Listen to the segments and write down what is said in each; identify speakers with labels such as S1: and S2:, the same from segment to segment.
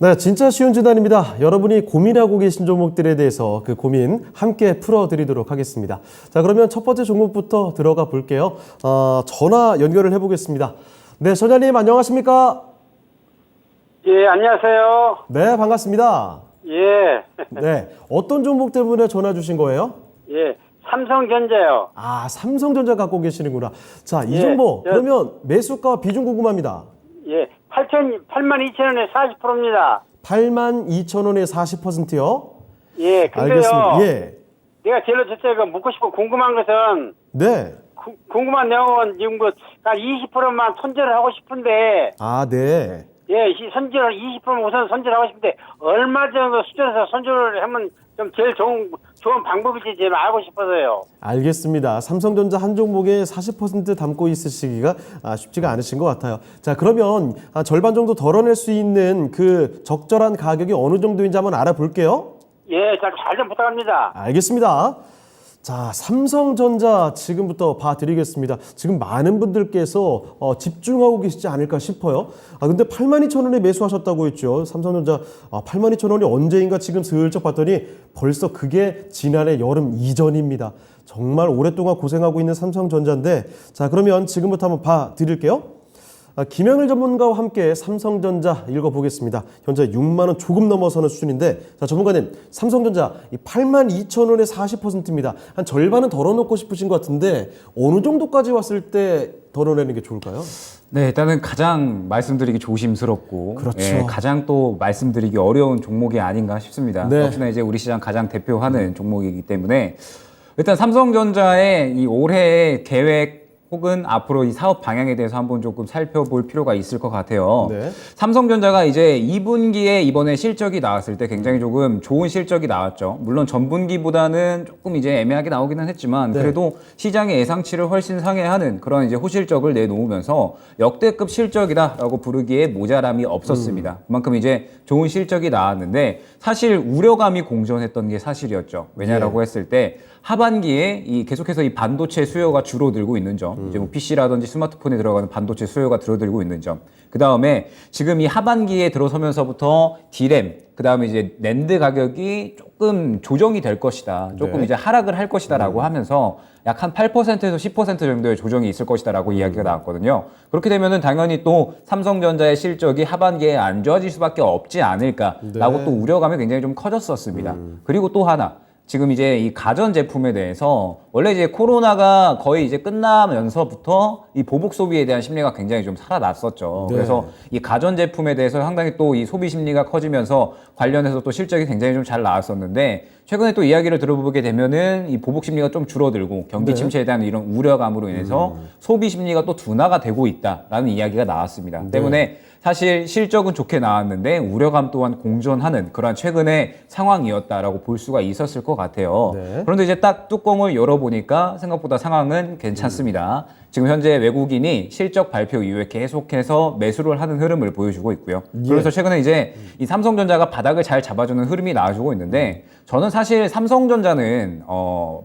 S1: 네, 진짜 쉬운 진단입니다. 여러분이 고민하고 계신 종목들에 대해서 그 고민 함께 풀어드리도록 하겠습니다. 자, 그러면 첫 번째 종목부터 들어가 볼게요. 전화 연결을 해보겠습니다. 네, 전화님 안녕하십니까?
S2: 예, 안녕하세요.
S1: 네, 반갑습니다.
S2: 예,
S1: 네, 어떤 종목 때문에 전화 주신 거예요?
S2: 예, 삼성전자요.
S1: 아, 삼성전자 갖고 계시는구나. 자, 이
S2: 예,
S1: 종목 그러면 매수가 비중 궁금합니다.
S2: 예, 82,000원에 40%입니다.
S1: 82,000원에 40%요?
S2: 예, 근데요.
S1: 알겠습니다. 예.
S2: 내가 제일 첫째가 묻고 싶고 궁금한 것은,
S1: 네.
S2: 궁금한 내용은 지금 한 20%만 손절을 하고 싶은데,
S1: 아, 네.
S2: 예, 20%만 우선 손절하고 싶은데, 얼마 정도 수준에서 손절을 하면 좀 제일 좋은 방법일지 제일 알고 싶어서요.
S1: 알겠습니다. 삼성전자 한 종목에 40% 담고 있으시기가 쉽지가 않으신 것 같아요. 자, 그러면 절반 정도 덜어낼 수 있는 그 적절한 가격이 어느 정도인지 한번 알아볼게요.
S2: 예, 잘 좀 부탁합니다.
S1: 알겠습니다. 자, 삼성전자 지금부터 봐드리겠습니다. 지금 많은 분들께서 집중하고 계시지 않을까 싶어요. 근데 82,000원에 매수하셨다고 했죠. 삼성전자 82,000원이 언제인가 지금 슬쩍 봤더니 벌써 그게 지난해 여름 이전입니다. 정말 오랫동안 고생하고 있는 삼성전자인데, 자, 그러면 지금부터 한번 봐드릴게요. 김영일 전문가와 함께 삼성전자 읽어보겠습니다. 현재 6만 원 조금 넘어서는 수준인데, 자, 전문가님, 삼성전자 82,000원에 40%입니다. 한 절반은 덜어놓고 싶으신 것 같은데 어느 정도까지 왔을 때 덜어내는 게 좋을까요?
S3: 네, 일단은 가장 말씀드리기 조심스럽고,
S1: 그렇죠.
S3: 예, 가장 또 말씀드리기 어려운 종목이 아닌가 싶습니다.
S1: 네.
S3: 역시나 이제 우리 시장 가장 대표하는 종목이기 때문에 일단 삼성전자의 이 올해의 계획 혹은 앞으로 이 사업 방향에 대해서 한번 조금 살펴볼 필요가 있을 것 같아요.
S1: 네.
S3: 삼성전자가 이제 2분기에 이번에 실적이 나왔을 때 굉장히 조금 좋은 실적이 나왔죠. 물론 전분기보다는 조금 이제 애매하게 나오기는 했지만
S1: 네.
S3: 그래도 시장의 예상치를 훨씬 상회하는 그런 이제 호실적을 내놓으면서 역대급 실적이다라고 부르기에 모자람이 없었습니다. 그만큼 이제 좋은 실적이 나왔는데 사실 우려감이 공존했던 게 사실이었죠. 왜냐라고 했을 때 하반기에 이 계속해서 이 반도체 수요가 줄어들고 있는 점, 이제 뭐 PC라든지 스마트폰에 들어가는 반도체 수요가 줄어들고 있는 점. 그 다음에 지금 이 하반기에 들어서면서부터 D램, 그 다음에 이제 낸드 가격이 조금 조정이 될 것이다. 조금
S1: 네.
S3: 이제 하락을 할 것이다라고 하면서 약 한 8%에서 10% 정도의 조정이 있을 것이다라고 이야기가 나왔거든요. 그렇게 되면은 당연히 또 삼성전자의 실적이 하반기에 안 좋아질 수밖에 없지 않을까라고
S1: 네.
S3: 또 우려감이 굉장히 좀 커졌었습니다. 그리고 또 하나. 지금 이제 이 가전 제품에 대해서 원래 이제 코로나가 거의 이제 끝나면서부터 이 보복 소비에 대한 심리가 굉장히 좀 살아났었죠.
S1: 네.
S3: 그래서 이 가전 제품에 대해서 상당히 또 이 소비 심리가 커지면서 관련해서 또 실적이 굉장히 좀 잘 나왔었는데 최근에 또 이야기를 들어보게 되면은 이 보복 심리가 좀 줄어들고 경기
S1: 네.
S3: 침체에 대한 이런 우려감으로 인해서 소비 심리가 또 둔화가 되고 있다라는 이야기가 나왔습니다. 때문에 사실 실적은 좋게 나왔는데 우려감 또한 공존하는 그러한 최근의 상황이었다라고 볼 수가 있었을 것 같아요.
S1: 네.
S3: 그런데 이제 딱 뚜껑을 열어보니까 생각보다 상황은 괜찮습니다. 지금 현재 외국인이 실적 발표 이후에 계속해서 매수를 하는 흐름을 보여주고 있고요. 그래서 최근에 이제 이 삼성전자가 바닥을 잘 잡아주는 흐름이 나와주고 있는데 저는 사실 삼성전자는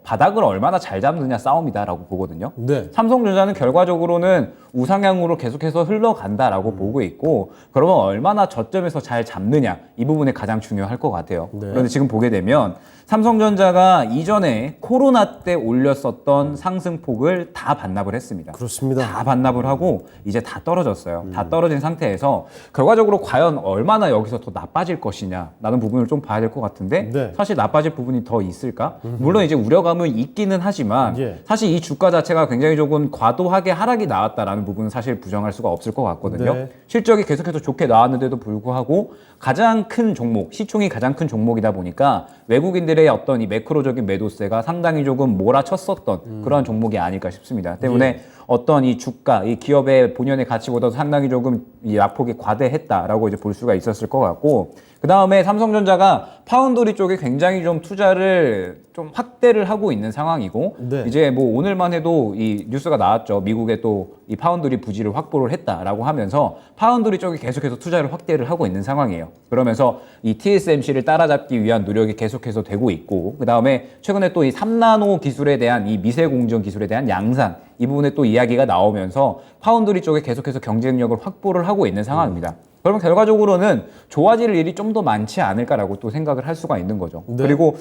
S3: 바닥을 얼마나 잘 잡느냐 싸움이다라고 보거든요.
S1: 네.
S3: 삼성전자는 결과적으로는 우상향으로 계속해서 흘러간다라고 보고 있고 그러면 얼마나 저점에서 잘 잡느냐 이 부분이 가장 중요할 것 같아요.
S1: 네.
S3: 그런데 지금 보게 되면 삼성전자가 이전에 코로나 때 올렸었던 상승폭을 다 반납을 했습니다.
S1: 그렇습니다.
S3: 다 반납을 하고 이제 다 떨어졌어요. 다 떨어진 상태에서 결과적으로 과연 얼마나 여기서 더 나빠질 것이냐라는 부분을 좀 봐야 될 것 같은데
S1: 네.
S3: 사실 나빠질 부분이 더 있을까? 물론 이제 우려감은 있기는 하지만
S1: 예.
S3: 사실 이 주가 자체가 굉장히 조금 과도하게 하락이 나왔다라는 부분은 사실 부정할 수가 없을 것 같거든요.
S1: 네.
S3: 실적이 계속해서 좋게 나왔는데도 불구하고 가장 큰 종목, 시총이 가장 큰 종목이다 보니까 외국인들의 어떤 이 매크로적인 매도세가 상당히 조금 몰아쳤었던 그런 종목이 아닐까 싶습니다. 때문에 어떤 이 주가, 이 기업의 본연의 가치보다 상당히 조금 이 낙폭이 과대했다라고 이제 볼 수가 있었을 것 같고, 그 다음에 삼성전자가 파운드리 쪽에 굉장히 좀 투자를 좀 확대를 하고 있는 상황이고,
S1: 네.
S3: 이제 뭐 오늘만 해도 이 뉴스가 나왔죠. 미국에 또 이 파운드리 부지를 확보를 했다라고 하면서 파운드리 쪽에 계속해서 투자를 확대를 하고 있는 상황이에요. 그러면서 이 TSMC를 따라잡기 위한 노력이 계속해서 되고 있고, 그 다음에 최근에 또 이 3나노 기술에 대한 이 미세 공정 기술에 대한 양산, 이 부분에 또 이야기가 나오면서 파운드리 쪽에 계속해서 경쟁력을 확보를 하고 있는 상황입니다. 그러면 결과적으로는 좋아질 일이 좀 더 많지 않을까라고 또 생각을 할 수가 있는 거죠.
S1: 네.
S3: 그리고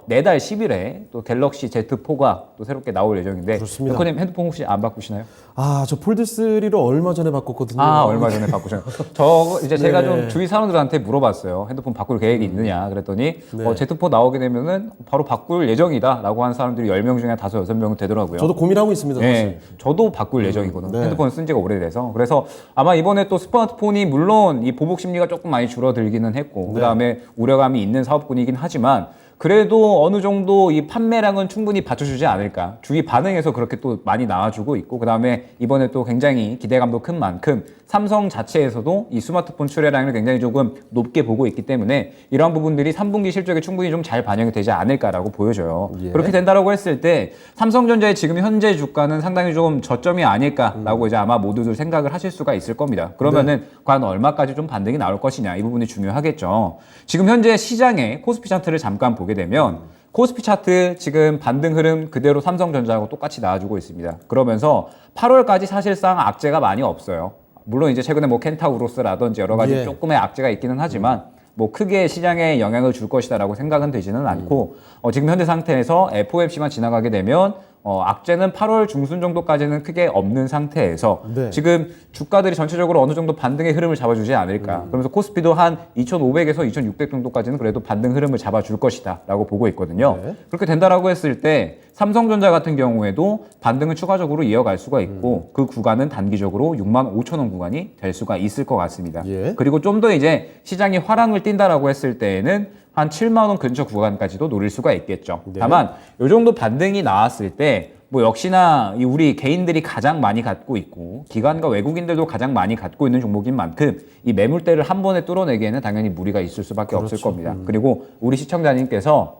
S3: 내달 10일에 또 갤럭시 Z4가 또 새롭게 나올 예정인데
S1: 그렇습니다.
S3: 앵커님 핸드폰 혹시 안 바꾸시나요?
S1: 아, 저 폴드3를 얼마 전에 바꿨거든요.
S3: 아, 얼마 전에 바꾸셨나요? 저 이제 제가
S1: 네.
S3: 좀 주위 사람들한테 물어봤어요. 핸드폰 바꿀 계획이 있느냐 그랬더니
S1: 네.
S3: Z4 나오게 되면은 바로 바꿀 예정이다라고 한 사람들이 10명 중에 한 5, 6명은 되더라고요.
S1: 저도 고민하고 있습니다. 사실.
S3: 네, 저도 바꿀 예정이거든요.
S1: 네.
S3: 핸드폰 쓴 지가 오래돼서. 그래서 아마 이번에 또 스마트폰이 물론 이 보복 심리가 조금 많이 줄어들기는 했고,
S1: 네.
S3: 그다음에 우려감이 있는 사업군이긴 하지만 그래도 어느 정도 이 판매량은 충분히 받쳐주지 않을까. 주위 반응에서 그렇게 또 많이 나와주고 있고, 그다음에 이번에 또 굉장히 기대감도 큰 만큼 삼성 자체에서도 이 스마트폰 출하량을 굉장히 조금 높게 보고 있기 때문에 이러한 부분들이 3분기 실적에 충분히 좀 잘 반영이 되지 않을까라고 보여져요.
S1: 예.
S3: 그렇게 된다라고 했을 때 삼성전자의 지금 현재 주가는 상당히 좀 저점이 아닐까라고 이제 아마 모두들 생각을 하실 수가 있을 겁니다. 그러면은 과연 얼마까지 좀 반등이 나올 것이냐 이 부분이 중요하겠죠. 지금 현재 시장의 코스피 차트를 잠깐 보게 되면 코스피 차트 지금 반등 흐름 그대로 삼성전자하고 똑같이 나와주고 있습니다. 그러면서 8월까지 사실상 악재가 많이 없어요. 물론 이제 최근에 뭐 켄타우로스라든지 여러 가지
S1: 예.
S3: 조금의 악재가 있기는 하지만 뭐 크게 시장에 영향을 줄 것이다라고 생각은 되지는 않고 지금 현재 상태에서 FOMC만 지나가게 되면 악재는 8월 중순 정도까지는 크게 없는 상태에서
S1: 네.
S3: 지금 주가들이 전체적으로 어느 정도 반등의 흐름을 잡아주지 않을까. 그러면서 코스피도 한 2,500에서 2,600 정도까지는 그래도 반등 흐름을 잡아줄 것이다라고 보고 있거든요.
S1: 네.
S3: 그렇게 된다라고 했을 때 삼성전자 같은 경우에도 반등은 추가적으로 이어갈 수가 있고 그 구간은 단기적으로 65,000원 구간이 될 수가 있을 것 같습니다.
S1: 예.
S3: 그리고 좀 더 이제 시장이 화랑을 띈다라고 했을 때에는 한 7만 원 근처 구간까지도 노릴 수가 있겠죠.
S1: 네.
S3: 다만 이 정도 반등이 나왔을 때 뭐 역시나 이 우리 개인들이 가장 많이 갖고 있고 기관과 외국인들도 가장 많이 갖고 있는 종목인 만큼 이 매물대를 한 번에 뚫어내기에는 당연히 무리가 있을 수밖에 없을 겁니다. 그리고 우리 시청자님께서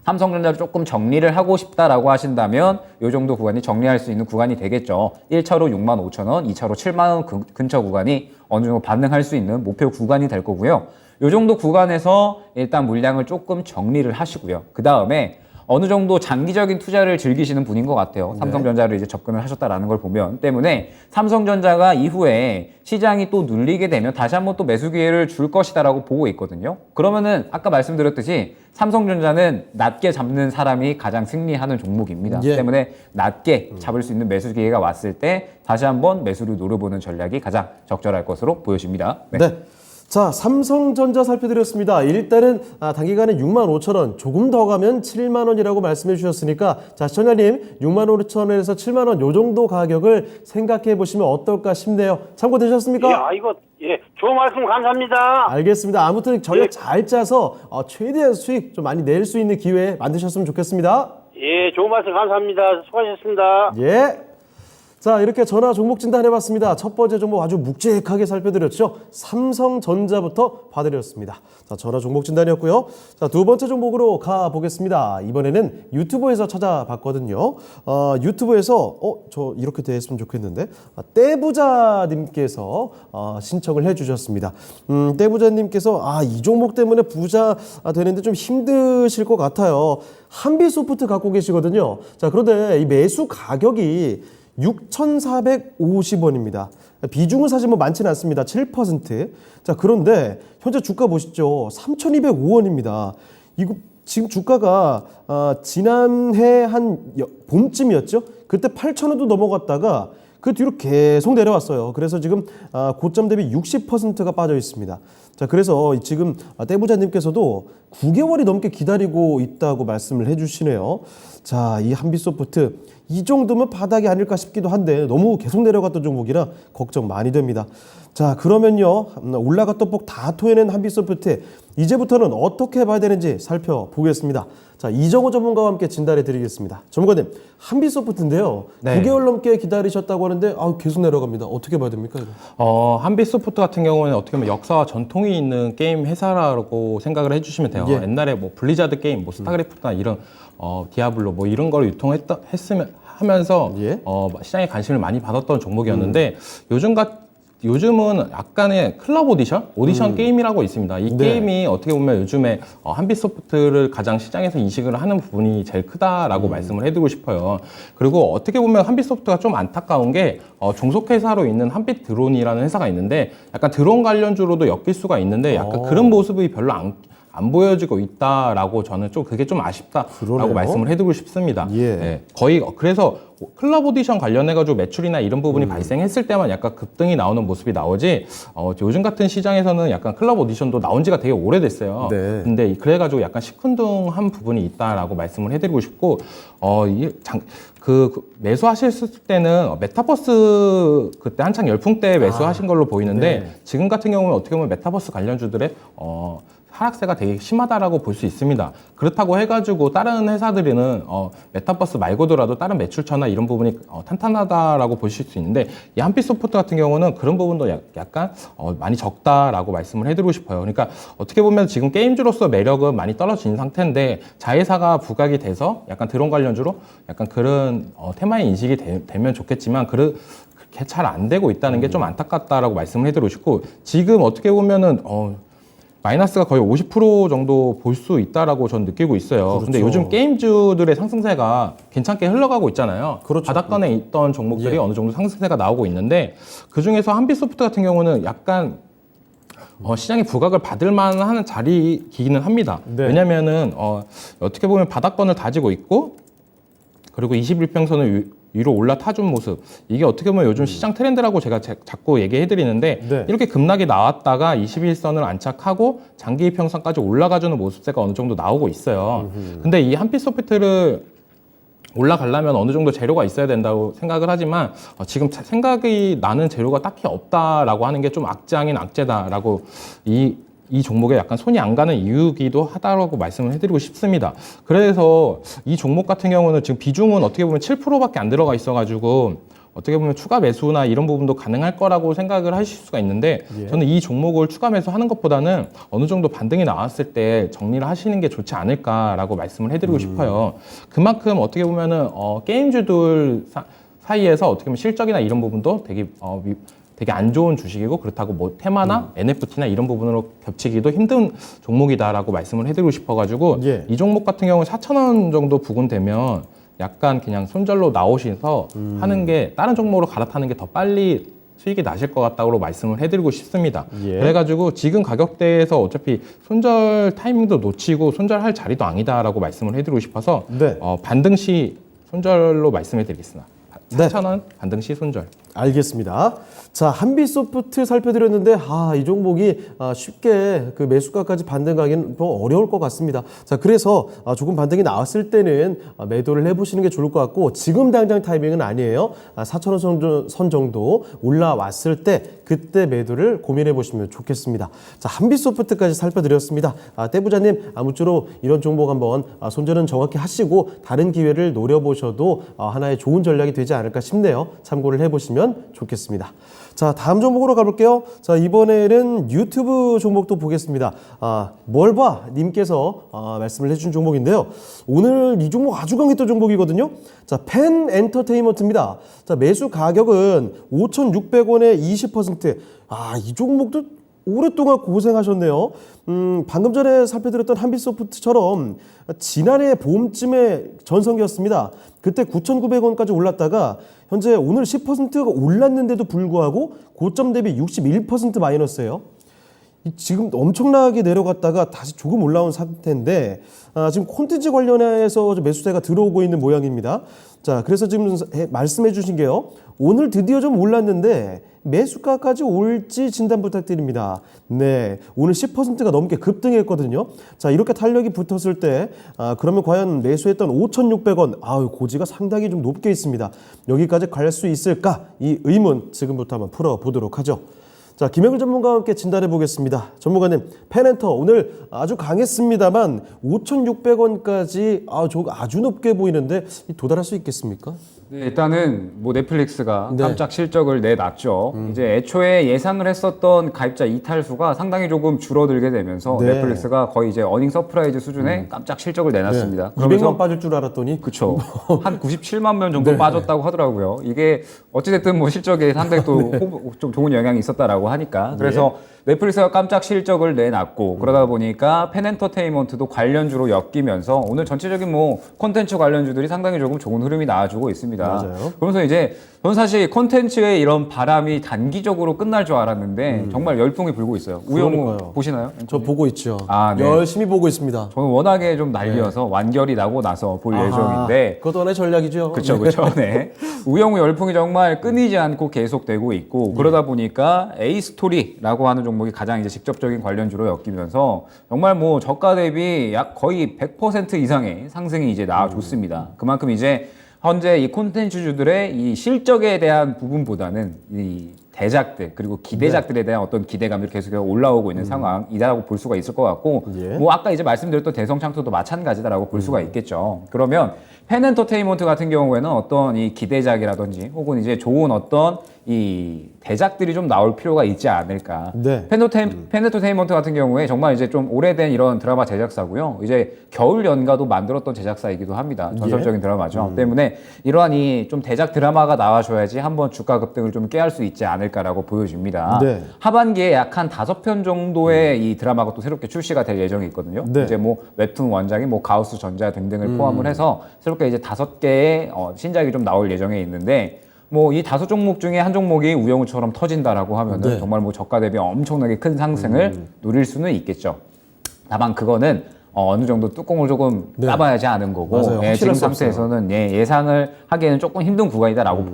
S3: 삼성전자를 조금 정리를 하고 싶다라고 하신다면 이 정도 구간이 정리할 수 있는 구간이 되겠죠. 1차로 65,000원, 2차로 7만 원 근처 구간이 어느 정도 반등할 수 있는 목표 구간이 될 거고요. 이 정도 구간에서 일단 물량을 조금 정리를 하시고요. 그 다음에 어느 정도 장기적인 투자를 즐기시는 분인 것 같아요. 삼성전자를 이제 접근을 하셨다라는 걸 보면 때문에 삼성전자가 이후에 시장이 또 눌리게 되면 다시 한번 또 매수 기회를 줄 것이다라고 보고 있거든요. 그러면은 아까 말씀드렸듯이 삼성전자는 낮게 잡는 사람이 가장 승리하는 종목입니다.
S1: 예.
S3: 때문에 낮게 잡을 수 있는 매수 기회가 왔을 때 다시 한번 매수를 노려보는 전략이 가장 적절할 것으로 보여집니다. 네.
S1: 네. 자, 삼성전자 살펴드렸습니다. 일단은 단기간에 65,000원, 조금 더 가면 7만 원이라고 말씀해 주셨으니까 자, 시청자님 65,000원에서 7만 원 요 정도 가격을 생각해 보시면 어떨까 싶네요. 참고되셨습니까?
S2: 좋은 말씀 감사합니다.
S1: 알겠습니다. 아무튼 전략 잘 짜서 최대한 수익 좀 많이 낼 수 있는 기회 만드셨으면 좋겠습니다.
S2: 예, 좋은 말씀 감사합니다. 수고하셨습니다.
S1: 예. 자, 이렇게 전화 종목 진단해봤습니다. 첫 번째 종목 아주 묵직하게 살펴드렸죠. 삼성전자부터 봐드렸습니다. 자, 전화 종목 진단이었고요. 자, 두 번째 종목으로 가보겠습니다. 이번에는 유튜브에서 찾아봤거든요. 유튜브에서 저 이렇게 됐으면 좋겠는데 떼부자님께서 신청을 해주셨습니다. 떼부자님께서 이 종목 때문에 부자 되는데 좀 힘드실 것 같아요. 한비소프트 갖고 계시거든요. 자, 그런데 이 매수 가격이 6,450원입니다. 비중은 사실 뭐 많지는 않습니다. 7%. 자, 그런데 현재 주가 보시죠. 3,205원입니다. 이거 지금 주가가 지난해 한 봄쯤이었죠. 그때 8,000원도 넘어갔다가 그 뒤로 계속 내려왔어요. 그래서 지금 고점 대비 60%가 빠져 있습니다. 자, 그래서 지금 떼부자님께서도 9개월이 넘게 기다리고 있다고 말씀을 해주시네요. 자, 이 한비소프트 이 정도면 바닥이 아닐까 싶기도 한데 너무 계속 내려갔던 종목이라 걱정 많이 됩니다. 자, 그러면요, 올라갔던 폭 다 토해낸 한비소프트 이제부터는 어떻게 봐야 되는지 살펴보겠습니다. 자, 이정호 전문가와 함께 진단해 드리겠습니다. 전문가님, 한비소프트인데요.
S4: 네.
S1: 9개월 넘게 기다리셨다고 하는데 계속 내려갑니다. 어떻게 봐야 됩니까? 이거?
S4: 한비소프트 같은 경우는 어떻게 보면 역사와 전통이 있는 게임 회사라고 생각을 해주시면 돼요.
S1: 예.
S4: 옛날에 뭐 블리자드 게임, 뭐 스타크래프트나 이런 디아블로 뭐 이런 걸 하면서
S1: 예.
S4: 시장에 관심을 많이 받았던 종목이었는데 요즘 요즘은 약간의 클럽 오디션 게임이라고 있습니다. 이 게임이 어떻게 보면 요즘에 한빛소프트를 가장 시장에서 인식을 하는 부분이 제일 크다라고 말씀을 해드리고 싶어요. 그리고 어떻게 보면 한빛소프트가 좀 안타까운 게 종속회사로 있는 한빛드론이라는 회사가 있는데 약간 드론 관련주로도 엮일 수가 있는데 약간 그런 모습이 별로 안 보여지고 있다라고 저는 좀 그게 좀 아쉽다라고
S1: 그러네요.
S4: 말씀을 해드리고 싶습니다.
S1: 예.
S4: 네, 거의 그래서 클럽 오디션 관련해가지고 매출이나 이런 부분이 발생했을 때만 약간 급등이 나오는 모습이 나오지 요즘 같은 시장에서는 약간 클럽 오디션도 나온 지가 되게 오래됐어요.
S1: 네.
S4: 근데 그래가지고 약간 시큰둥한 부분이 있다라고 말씀을 해드리고 싶고 매수하셨을 때는 메타버스 그때 한창 열풍 때 매수하신 걸로 보이는데
S1: 네.
S4: 지금 같은 경우는 어떻게 보면 메타버스 관련주들의 하락세가 되게 심하다라고 볼 수 있습니다. 그렇다고 해가지고 다른 회사들은 메타버스 말고더라도 다른 매출처나 이런 부분이 탄탄하다라고 보실 수 있는데 이 한빛소프트 같은 경우는 그런 부분도 약간 많이 적다라고 말씀을 해드리고 싶어요. 그러니까 어떻게 보면 지금 게임주로서 매력은 많이 떨어진 상태인데 자회사가 부각이 돼서 약간 드론 관련주로 약간 그런 테마에 인식이 되면 좋겠지만 그렇게 잘 안 되고 있다는 게 좀 안타깝다라고 말씀을 해드리고 싶고 지금 어떻게 보면은 마이너스가 거의 50% 정도 볼 수 있다라고 저는 느끼고 있어요.
S1: 그렇죠.
S4: 근데 요즘 게임주들의 상승세가 괜찮게 흘러가고 있잖아요.
S1: 그렇죠.
S4: 바닥권에 있던 종목들이
S1: 예.
S4: 어느 정도 상승세가 나오고 있는데 그 중에서 한빛소프트 같은 경우는 약간 시장의 부각을 받을 만한 자리이기는 합니다.
S1: 네.
S4: 왜냐면은 어떻게 보면 바닥권을 다지고 있고 그리고 21평선을 위로 올라타준 모습 이게 어떻게 보면 요즘 시장 트렌드라고 제가 자꾸 얘기해 드리는데
S1: 네.
S4: 이렇게 급락이 나왔다가 21선을 안착하고 장기 이평선까지 올라가주는 모습세가 어느 정도 나오고 있어요. 근데 이 한빛소프트를 올라가려면 어느 정도 재료가 있어야 된다고 생각을 하지만 지금 생각이 나는 재료가 딱히 없다라고 하는 게 좀 악재 아닌 악재다라고 이 종목에 약간 손이 안 가는 이유기도 하다라고 말씀을 해드리고 싶습니다. 그래서 이 종목 같은 경우는 지금 비중은 어떻게 보면 7%밖에 안 들어가 있어가지고 어떻게 보면 추가 매수나 이런 부분도 가능할 거라고 생각을 하실 수가 있는데
S1: 예.
S4: 저는 이 종목을 추가 매수하는 것보다는 어느 정도 반등이 나왔을 때 정리를 하시는 게 좋지 않을까라고 말씀을 해드리고 싶어요. 그만큼 어떻게 보면은 게임주들 사이에서 어떻게 보면 실적이나 이런 부분도 되게 안 좋은 주식이고 그렇다고 뭐 테마나 NFT나 이런 부분으로 겹치기도 힘든 종목이다라고 말씀을 해드리고 싶어가지고
S1: 예.
S4: 이 종목 같은 경우는 4,000원 정도 부근되면 약간 그냥 손절로 나오셔서 하는 게 다른 종목으로 갈아타는 게 더 빨리 수익이 나실 것 같다고 말씀을 해드리고 싶습니다.
S1: 예.
S4: 그래가지고 지금 가격대에서 어차피 손절 타이밍도 놓치고 손절할 자리도 아니다라고 말씀을 해드리고 싶어서
S1: 네.
S4: 반등 시 손절로 말씀해드리겠습니다.
S1: 네.
S4: 4,000원 반등 시 손절.
S1: 알겠습니다. 자, 한빛소프트 살펴드렸는데 이 종목이 쉽게 그 매수가까지 반등하기는 더 어려울 것 같습니다. 자, 그래서 조금 반등이 나왔을 때는 매도를 해보시는 게 좋을 것 같고 지금 당장 타이밍은 아니에요. 4,000원 선 정도 올라왔을 때 그때 매도를 고민해 보시면 좋겠습니다. 자, 한빛소프트까지 살펴드렸습니다. 떼부자님 아무쪼록 이런 종목 한번 손절은 정확히 하시고 다른 기회를 노려보셔도 하나의 좋은 전략이 되지 않을까 싶네요. 참고를 해보시면 좋겠습니다. 자, 다음 종목으로 가볼게요. 자, 이번에는 유튜브 종목도 보겠습니다. 뭘 봐? 님께서 말씀을 해준 종목인데요. 오늘 이 종목 아주 강했던 종목이거든요. 자, 펜 엔터테인먼트입니다. 자, 매수 가격은 5,600원에 20%. 이 종목도 오랫동안 고생하셨네요. 방금 전에 살펴드렸던 한빛소프트처럼 지난해 봄쯤에 전성기였습니다. 그때 9,900원까지 올랐다가 현재 오늘 10%가 올랐는데도 불구하고 고점 대비 61% 마이너스예요. 지금 엄청나게 내려갔다가 다시 조금 올라온 상태인데 지금 콘텐츠 관련해서 매수세가 들어오고 있는 모양입니다. 자, 그래서 지금 말씀해 주신 게요. 오늘 드디어 좀 올랐는데 매수가까지 올지 진단 부탁드립니다. 네, 오늘 10%가 넘게 급등했거든요. 자, 이렇게 탄력이 붙었을 때 그러면 과연 매수했던 5,600원 고지가 상당히 좀 높게 있습니다. 여기까지 갈 수 있을까? 이 의문 지금부터 한번 풀어보도록 하죠. 자, 김영일 전문가와 함께 진단해 보겠습니다. 전문가님, 펜엔터 오늘 아주 강했습니다만 5,600원까지 아주 높게 보이는데 도달할 수 있겠습니까?
S3: 네, 일단은 뭐 넷플릭스가
S1: 네.
S3: 깜짝 실적을 내놨죠. 이제 애초에 예상을 했었던 가입자 이탈 수가 상당히 조금 줄어들게 되면서
S1: 네.
S3: 넷플릭스가 거의 이제 어닝 서프라이즈 수준의 깜짝 실적을 내놨습니다.
S1: 네. 200만 빠질 줄 알았더니
S3: 그쵸. 한 97만 명 정도 빠졌다고 하더라고요. 이게 어찌됐든 뭐 실적에 상당히 또 좀 좋은 영향이 있었다라고 하니까. 그래서 넷플릭스가 깜짝 실적을 내놨고 그러다 보니까 펜엔터테인먼트도 관련주로 엮이면서 오늘 전체적인 뭐 콘텐츠 관련주들이 상당히 조금 좋은 흐름이 나와주고 있습니다.
S1: 맞아요.
S3: 그러면서 이제 저는 사실 콘텐츠의 이런 바람이 단기적으로 끝날 줄 알았는데 정말 열풍이 불고 있어요. 우영우
S1: 그러니까요.
S3: 보시나요?
S1: 저 보고 있죠.
S3: 아, 네.
S1: 열심히 보고 있습니다.
S3: 저는 워낙에 좀 난리여서 완결이 나고 나서 볼 예정인데
S1: 그것도 하나의 전략이죠.
S3: 그렇죠, 그렇죠. 네. 우영우 열풍이 정말 끊이지 않고 계속되고 있고 그러다 보니까 A 스토리라고 하는 종목이 가장 이제 직접적인 관련주로 엮이면서 정말 뭐 저가 대비 약 거의 100% 이상의 상승이 이제 나와줬습니다. 그만큼 이제 현재 이 콘텐츠주들의 이 실적에 대한 부분보다는 이 대작들 그리고 기대작들에 대한 어떤 기대감이 계속해서 올라오고 있는 상황이라고 볼 수가 있을 것 같고
S1: 예.
S3: 뭐 아까 이제 말씀드렸던 대성창투도 마찬가지다라고 볼 수가 있겠죠. 그러면 펜엔터테인먼트 같은 경우에는 어떤 이 기대작이라든지 혹은 이제 좋은 어떤 이 대작들이 좀 나올 필요가 있지 않을까.
S1: 네.
S3: 펜엔터테인먼트 같은 경우에 정말 이제 좀 오래된 이런 드라마 제작사고요. 이제 겨울 연가도 만들었던 제작사이기도 합니다. 전설적인 드라마죠. 때문에 이러한 이 좀 대작 드라마가 나와줘야지 한번 주가 급등을 좀 깨할 수 있지 않을까라고 보여집니다.
S1: 네.
S3: 하반기에 약 한 5편 정도의 이 드라마가 또 새롭게 출시가 될 예정이 있거든요.
S1: 네.
S3: 이제 뭐 웹툰 원작이 뭐 가우스 전자 등등을 포함을 해서 새롭게 이제 5개의 신작이 좀 나올 예정에 있는데 뭐 이 5종목 중에 한 종목이 우영우처럼 터진다라고 하면은
S1: 네.
S3: 정말 뭐 저가 대비 엄청나게 큰 상승을 누릴 수는 있겠죠. 다만 그거는 어느 정도 뚜껑을 조금
S1: 네.
S3: 따봐야지 아는 거고
S1: 맞아요.
S3: 예,
S1: 확실할
S3: 지금
S1: 수 없어요.
S3: 상태에서는 예상을 하기에는 조금 힘든 구간이다라고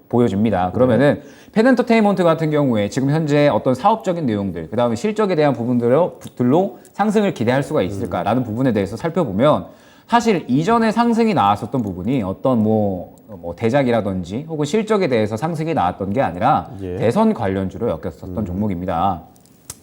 S3: 보여집니다. 그러면은 펜엔터테인먼트 같은 경우에 지금 현재 어떤 사업적인 내용들 그 다음에 실적에 대한 부분들로 상승을 기대할 수가 있을까라는 부분에 대해서 살펴보면 사실 이전에 상승이 나왔었던 부분이 어떤 뭐 대작이라든지 혹은 실적에 대해서 상승이 나왔던 게 아니라
S1: 예.
S3: 대선 관련주로 엮였었던 종목입니다.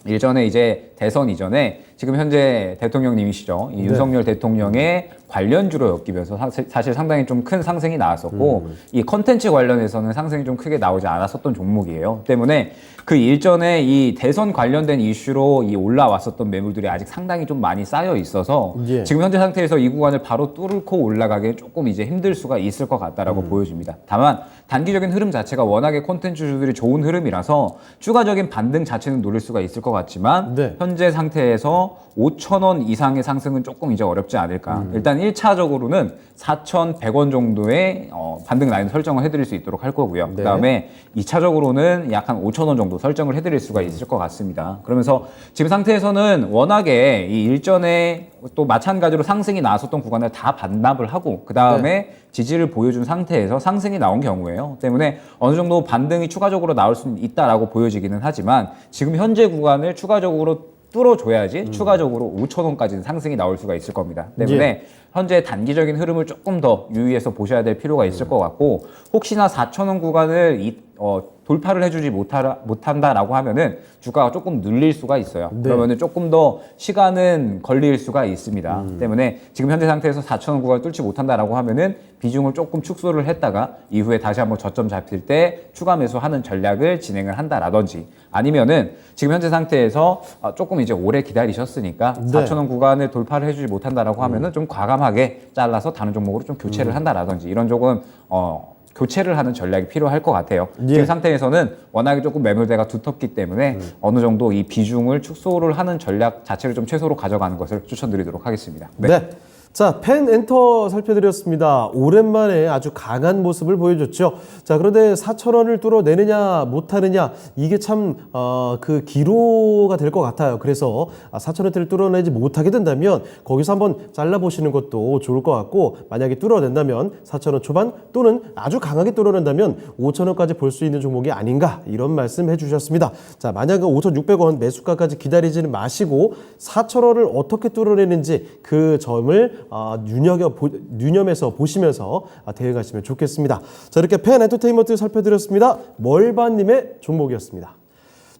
S3: 일전에 이제 대선 이전에 지금 현재 대통령님이시죠. 이 윤석열 대통령의 관련주로 엮이면서 사실 상당히 좀 큰 상승이 나왔었고 이 컨텐츠 관련해서는 상승이 좀 크게 나오지 않았었던 종목이에요. 때문에 그 일전에 이 대선 관련된 이슈로 이 올라왔었던 매물들이 아직 상당히 좀 많이 쌓여 있어서
S1: 예.
S3: 지금 현재 상태에서 이 구간을 바로 뚫고 올라가기 조금 이제 힘들 수가 있을 것 같다라고 보여집니다. 다만 단기적인 흐름 자체가 워낙에 콘텐츠주들이 좋은 흐름이라서 추가적인 반등 자체는 노릴 수가 있을 것 같지만
S1: 네.
S3: 현재 상태에서 5,000원 이상의 상승은 조금 이제 어렵지 않을까. 일단 1차적으로는 4,100원 정도의 반등 라인 설정을 해드릴 수 있도록 할 거고요.
S1: 네.
S3: 그다음에 2차적으로는 약 한 5,000원 정도 설정을 해드릴 수가 있을 것 같습니다. 그러면서 지금 상태에서는 워낙에 이 일전에 또 마찬가지로 상승이 나왔었던 구간을 다 반납을 하고 그 다음에 지지를 보여준 상태에서 상승이 나온 경우에요. 때문에 어느 정도 반등이 추가적으로 나올 수 있다라고 보여지기는 하지만 지금 현재 구간을 추가적으로 뚫어줘야지 추가적으로 5,000원까지는 상승이 나올 수가 있을 겁니다. 때문에 현재 단기적인 흐름을 조금 더 유의해서 보셔야 될 필요가 있을 것 같고 혹시나 4,000원 구간을 돌파를 해주지 못한다라고 하면은 주가가 조금 눌릴 수가 있어요.
S1: 네.
S3: 그러면은 조금 더 시간은 걸릴 수가 있습니다. 때문에 지금 현재 상태에서 4,000원 구간을 뚫지 못한다라고 하면은 비중을 조금 축소를 했다가 이후에 다시 한번 저점 잡힐 때 추가 매수하는 전략을 진행을 한다라든지 아니면은 지금 현재 상태에서 조금 이제 오래 기다리셨으니까
S1: 네.
S3: 4,000원 구간을 돌파를 해주지 못한다라고 하면은 좀 과감하게 잘라서 다른 종목으로 좀 교체를 한다라든지 이런 조금 교체를 하는 전략이 필요할 것 같아요.
S1: 예.
S3: 지금 상태에서는 워낙에 조금 매물대가 두텁기 때문에 어느 정도 이 비중을 축소를 하는 전략 자체를 좀 최소로 가져가는 것을 추천드리도록 하겠습니다.
S1: 네. 자, 펜엔터 살펴드렸습니다. 오랜만에 아주 강한 모습을 보여줬죠. 자, 그런데 4,000원을 뚫어내느냐 못하느냐 이게 참 그 기로가 될 것 같아요. 그래서 4,000원대를 뚫어내지 못하게 된다면 거기서 한번 잘라보시는 것도 좋을 것 같고 만약에 뚫어낸다면 4,000원 초반 또는 아주 강하게 뚫어낸다면 5,000원까지 볼 수 있는 종목이 아닌가 이런 말씀 해주셨습니다. 자, 만약에 5,600원 매수가까지 기다리지는 마시고 4,000원을 어떻게 뚫어내는지 그 점을 유념해서 보시면서 대응하시면 좋겠습니다. 자, 이렇게 펜 엔터테인먼트 살펴드렸습니다. 멀바님의 종목이었습니다.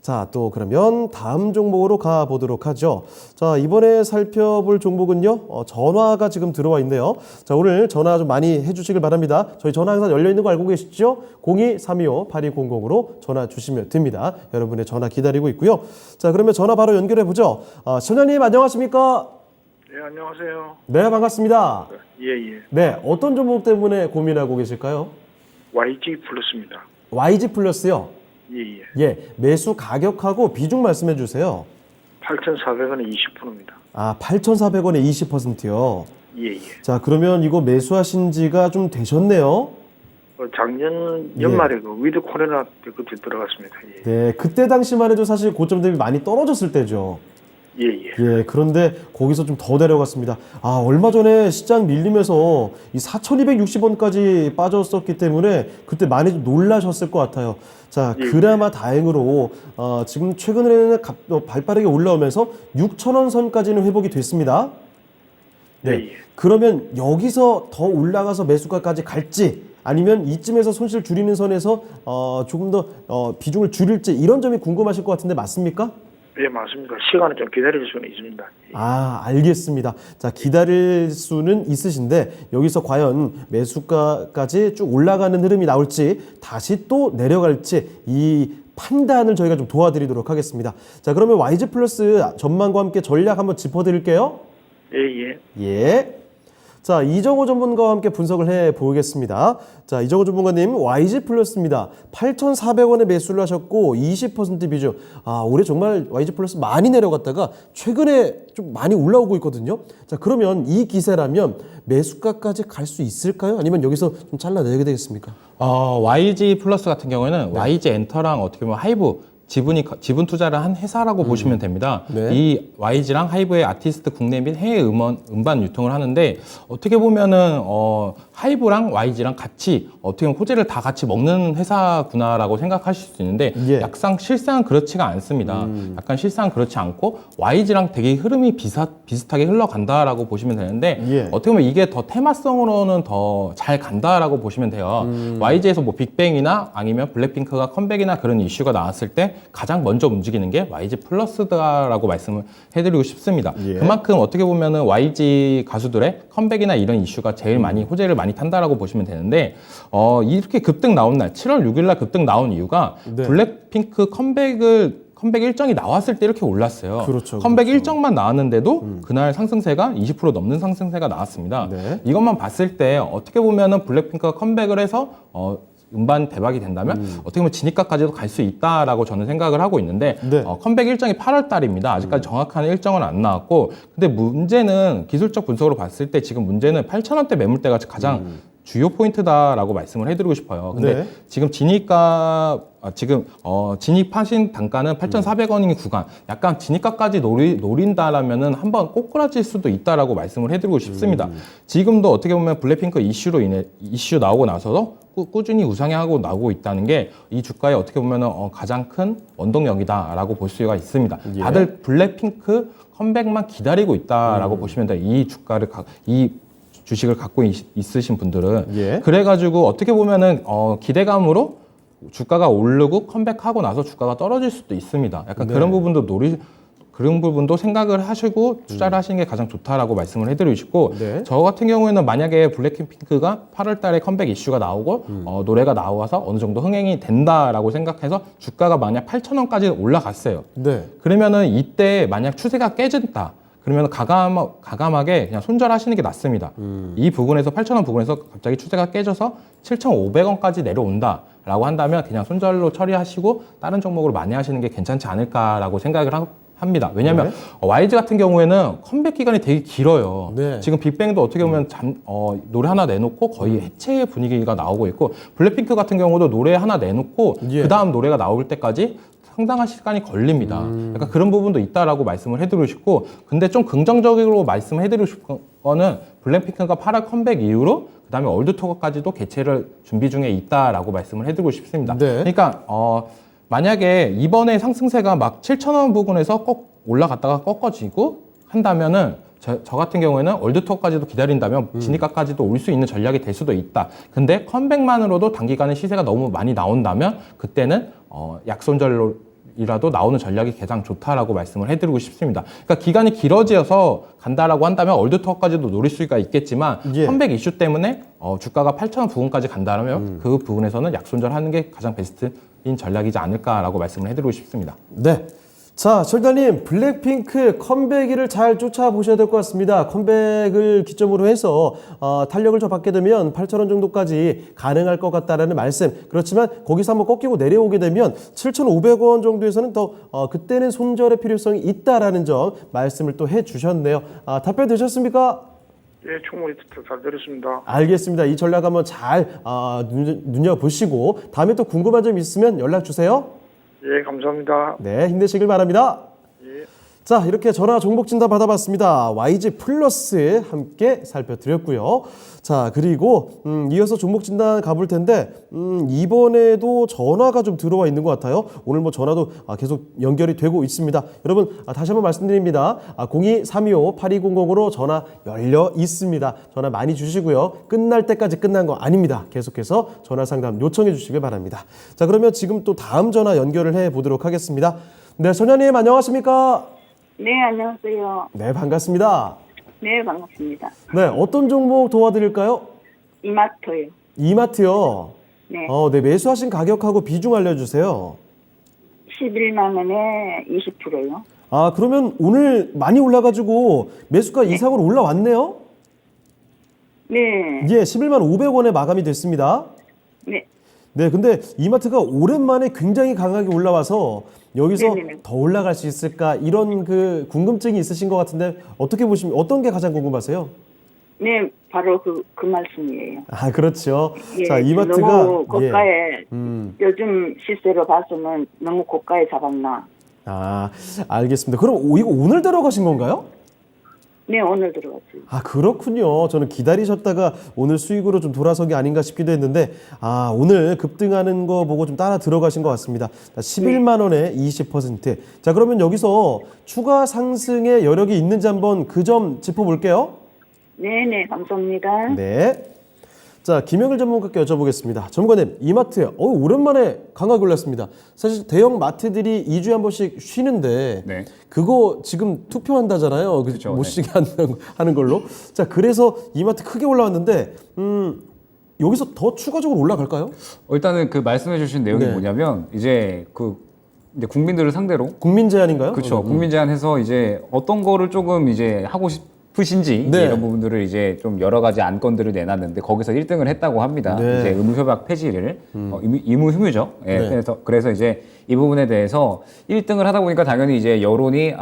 S1: 자, 또 그러면 다음 종목으로 가보도록 하죠. 자, 이번에 살펴볼 종목은요, 전화가 지금 들어와 있네요. 자, 오늘 전화 좀 많이 해주시길 바랍니다. 저희 전화 항상 열려있는 거 알고 계시죠? 02-325-8200으로 전화 주시면 됩니다. 여러분의 전화 기다리고 있고요. 자, 그러면 전화 바로 연결해보죠. 시청자님 안녕하십니까?
S5: 네, 안녕하세요.
S1: 네, 반갑습니다.
S5: 예.
S1: 네, 어떤 종목 때문에 고민하고 계실까요?
S5: YG 플러스입니다.
S1: YG 플러스요?
S5: 예.
S1: 예, 매수 가격하고 비중 말씀해 주세요.
S5: 8,400원에 20%입니다.
S1: 아, 8,400원에 20%요.
S5: 예.
S1: 자, 그러면 이거 매수하신 지가 좀 되셨네요.
S5: 작년 연말에 그 위드 코로나 때 그때 들어갔습니다. 예.
S1: 네, 그때 당시만 해도 사실 고점 대비 많이 떨어졌을 때죠.
S5: 예.
S1: 예, 그런데 거기서 좀 더 내려갔습니다. 아, 얼마 전에 시장 밀리면서 이 4,260원까지 빠졌었기 때문에 그때 많이 좀 놀라셨을 것 같아요. 자,
S5: 예.
S1: 그나마 다행으로 지금 최근에는 발빠르게 올라오면서 6,000원 선까지는 회복이 됐습니다. 네,
S5: 예.
S1: 그러면 여기서 더 올라가서 매수가까지 갈지 아니면 이쯤에서 손실 줄이는 선에서 조금 더 비중을 줄일지 이런 점이 궁금하실 것 같은데 맞습니까?
S5: 예, 맞습니다. 시간을 좀 기다릴 수는 있습니다. 예.
S1: 아, 알겠습니다. 자, 기다릴 수는 있으신데 여기서 과연 매수가까지 쭉 올라가는 흐름이 나올지 다시 또 내려갈지 이 판단을 저희가 좀 도와드리도록 하겠습니다. 자, 그러면 YG 플러스 전망과 함께 전략 한번 짚어드릴게요.
S5: 예.
S1: 예. 자, 이정호 전문가와 함께 분석을 해보겠습니다. 자, 이정호 전문가님, YG 플러스입니다. 8,400원에 매수를 하셨고 20% 비중. 아, 올해 정말 YG 플러스 많이 내려갔다가 최근에 좀 많이 올라오고 있거든요. 자, 그러면 이 기세라면 매수가까지 갈 수 있을까요? 아니면 여기서 좀 잘라내게 되겠습니까?
S4: YG 플러스 같은 경우에는 YG 엔터랑 어떻게 보면 하이브 지분 투자를 한 회사라고 보시면 됩니다.
S1: 네.
S4: 이 YG랑 하이브의 아티스트 국내 및 해외 음반 유통을 하는데 어떻게 보면은 하이브랑 YG랑 같이 어떻게 보면 호재를 다 같이 먹는 회사구나라고 생각하실 수 있는데
S1: 예.
S4: 약간 실상은 그렇지가 않습니다. 약간 실상은 그렇지 않고 YG랑 되게 흐름이 비슷하게 흘러간다라고 보시면 되는데
S1: 예.
S4: 어떻게 보면 이게 더 테마성으로는 더 잘 간다라고 보시면 돼요. YG에서 뭐 빅뱅이나 아니면 블랙핑크가 컴백이나 그런 이슈가 나왔을 때 가장 먼저 움직이는 게 YG 플러스다라고 말씀을 해드리고 싶습니다.
S1: 예.
S4: 그만큼 어떻게 보면은 YG 가수들의 컴백이나 이런 이슈가 제일 많이 호재를 많이 탄다라고 보시면 되는데 이렇게 급등 나온 날 7월 6일 날 급등 나온 이유가
S1: 네.
S4: 블랙핑크 컴백 일정이 나왔을 때 이렇게 올랐어요.
S1: 그렇죠,
S4: 컴백
S1: 그렇죠.
S4: 일정만 나왔는데도 그날 상승세가 20% 넘는 상승세가 나왔습니다.
S1: 네.
S4: 이것만 봤을 때 어떻게 보면은 블랙핑크가 컴백을 해서 음반 대박이 된다면 어떻게 보면 진입가까지도 갈 수 있다라고 저는 생각을 하고 있는데
S1: 네.
S4: 컴백 일정이 8월 달입니다. 아직까지 정확한 일정은 안 나왔고 근데 문제는 기술적 분석으로 봤을 때 지금 문제는 8,000원대 매물대가 가장 주요 포인트다라고 말씀을 해드리고 싶어요. 근데
S1: 네.
S4: 지금 진입하신 단가는 8,400원인 구간, 약간 진입가까지 노린다라면은 한번 꼬꾸라질 수도 있다라고 말씀을 해드리고 싶습니다. 지금도 어떻게 보면 블랙핑크 이슈 나오고 나서도 꾸준히 우상향하고 나오고 있다는 게 이 주가에 어떻게 보면은 가장 큰 원동력이다라고 볼 수가 있습니다.
S1: 예.
S4: 다들 블랙핑크 컴백만 기다리고 있다라고 보시면 돼요. 이 주식을 갖고 있으신 분들은
S1: 예.
S4: 그래가지고 어떻게 보면은 기대감으로 주가가 오르고 컴백하고 나서 주가가 떨어질 수도 있습니다. 약간
S1: 네.
S4: 그런 부분도 생각을 하시고 투자를 하시는 게 가장 좋다라고 말씀을 해드리고 싶고
S1: 네.
S4: 저 같은 경우에는 만약에 블랙핑크가 8월 달에 컴백 이슈가 나오고 노래가 나와서 어느 정도 흥행이 된다라고 생각해서 주가가 만약 8,000원까지 올라갔어요.
S1: 네.
S4: 그러면은 이때 만약 추세가 깨진다. 그러면 가감하게 그냥 손절하시는 게 낫습니다. 이 부분에서 8,000원 부분에서 갑자기 추세가 깨져서 7,500원까지 내려온다라고 한다면 그냥 손절로 처리하시고 다른 종목으로 만회하시는 게 괜찮지 않을까라고 생각을 합니다. 왜냐하면
S1: 네.
S4: YG 같은 경우에는 컴백 기간이 되게 길어요.
S1: 네.
S4: 지금 빅뱅도 어떻게 보면 노래 하나 내놓고 거의 해체 분위기가 나오고 있고 블랙핑크 같은 경우도 노래 하나 내놓고
S1: 예.
S4: 그 다음 노래가 나올 때까지 상당한 시간이 걸립니다. 약간 그런 부분도 있다라고 말씀을 해드리고 싶고, 근데 좀 긍정적으로 말씀을 해드리고 싶은 거는 블랙핑크가 8월 컴백 이후로 그다음에 월드투어까지도 개최를 준비 중에 있다라고 말씀을 해드리고 싶습니다.
S1: 네.
S4: 그러니까 만약에 이번에 상승세가 막 7,000원 부근에서 꼭 올라갔다가 꺾어지고 한다면은 저 같은 경우에는 월드투어까지도 기다린다면 진입가까지도 올 수 있는 전략이 될 수도 있다. 근데 컴백만으로도 단기간에 시세가 너무 많이 나온다면 그때는 이라도 나오는 전략이 가장 좋다라고 말씀을 해드리고 싶습니다. 그러니까 기간이 길어져서 간다라고 한다면 월드투어까지도 노릴 수가 있겠지만
S1: 예.
S4: 컴백 이슈 때문에 주가가 8,000원 부근까지 간다면 그 부분에서는 약손절하는 게 가장 베스트인 전략이지 않을까라고 말씀을 해드리고 싶습니다.
S1: 네. 자, 철다님, 블랙핑크 컴백일을 잘 쫓아보셔야 될 것 같습니다. 컴백을 기점으로 해서 탄력을 좀 받게 되면 8,000원 정도까지 가능할 것 같다라는 말씀. 그렇지만 거기서 한번 꺾이고 내려오게 되면 7,500원 정도에서는 더 그때는 손절의 필요성이 있다라는 점 말씀을 또 해주셨네요. 답변 되셨습니까?
S5: 예, 충분히 잘 들었습니다.
S1: 알겠습니다. 이 전략 한번 잘 눈여보시고 다음에 또 궁금한 점 있으면 연락 주세요.
S5: 예, 감사합니다.
S1: 네, 힘내시길 바랍니다. 자, 이렇게 전화 종목 진단 받아봤습니다. YG 플러스 함께 살펴드렸고요. 자, 그리고 이어서 종목 진단 가볼 텐데 이번에도 전화가 좀 들어와 있는 것 같아요. 오늘 뭐 전화도 계속 연결이 되고 있습니다. 여러분 다시 한번 말씀드립니다. 02-325-8200으로 전화 열려 있습니다. 전화 많이 주시고요. 끝날 때까지 끝난 거 아닙니다. 계속해서 전화 상담 요청해 주시길 바랍니다. 자, 그러면 지금 또 다음 전화 연결을 해 보도록 하겠습니다. 네, 소녀님 안녕하십니까?
S6: 네, 안녕하세요.
S1: 네, 반갑습니다.
S6: 네, 반갑습니다.
S1: 네, 어떤 종목 도와드릴까요?
S6: 이마트요.
S1: 이마트요.
S6: 네.
S1: 네, 매수하신 가격하고 비중 알려주세요.
S6: 11만 원에 20%요.
S1: 그러면 오늘 많이 올라가지고 매수가 이상으로 올라왔네요?
S6: 네.
S1: 예, 11만 500원에 마감이 됐습니다.
S6: 네.
S1: 네, 근데 이마트가 오랜만에 굉장히 강하게 올라와서 여기서
S6: 네네네.
S1: 더 올라갈 수 있을까 이런 그 궁금증이 있으신 것 같은데 어떻게 보시면 어떤 게 가장 궁금하세요?
S6: 네, 바로 그 말씀이에요.
S1: 그렇죠.
S6: 예,
S1: 자, 이마트가
S6: 너무 고가에
S1: 음.
S6: 요즘 시세로 봐서는 너무 고가에 잡았나.
S1: 알겠습니다. 그럼 이거 오늘 들어가신 건가요?
S6: 네, 오늘 들어갔지.
S1: 그렇군요. 저는 기다리셨다가 오늘 수익으로 좀 돌아선 게 아닌가 싶기도 했는데, 오늘 급등하는 거 보고 좀 따라 들어가신 것 같습니다. 11만 원에 20%. 자, 그러면 여기서 추가 상승의 여력이 있는지 한번 그 점 짚어볼게요.
S6: 네, 감사합니다.
S1: 네. 자, 김영일 전문가께 여쭤보겠습니다. 전문가님, 이마트 오랜만에 강하게 올랐습니다. 사실 대형 마트들이 2주에 한 번씩 쉬는데
S3: 네.
S1: 그거 지금 투표한다잖아요.
S3: 그렇죠.
S1: 못 쉬게 하는 걸로. 자, 그래서 이마트 크게 올라왔는데 여기서 더 추가적으로 올라갈까요?
S3: 일단은 그 말씀해주신 내용이
S1: 네.
S3: 뭐냐면 이제 이제 국민들을 상대로
S1: 국민 제한인가요?
S3: 그렇죠. 국민 제한해서 이제 어떤 거를 조금 이제 하고 싶으신지
S1: 네.
S3: 이런 부분들을 이제 좀 여러 가지 안건들을 내놨는데 거기서 1등을 했다고 합니다.
S1: 네.
S3: 이제 의무협약 폐지를 의무휴무죠. 예,
S1: 네.
S3: 그래서 이제 이 부분에 대해서 1등을 하다 보니까 당연히 이제 여론이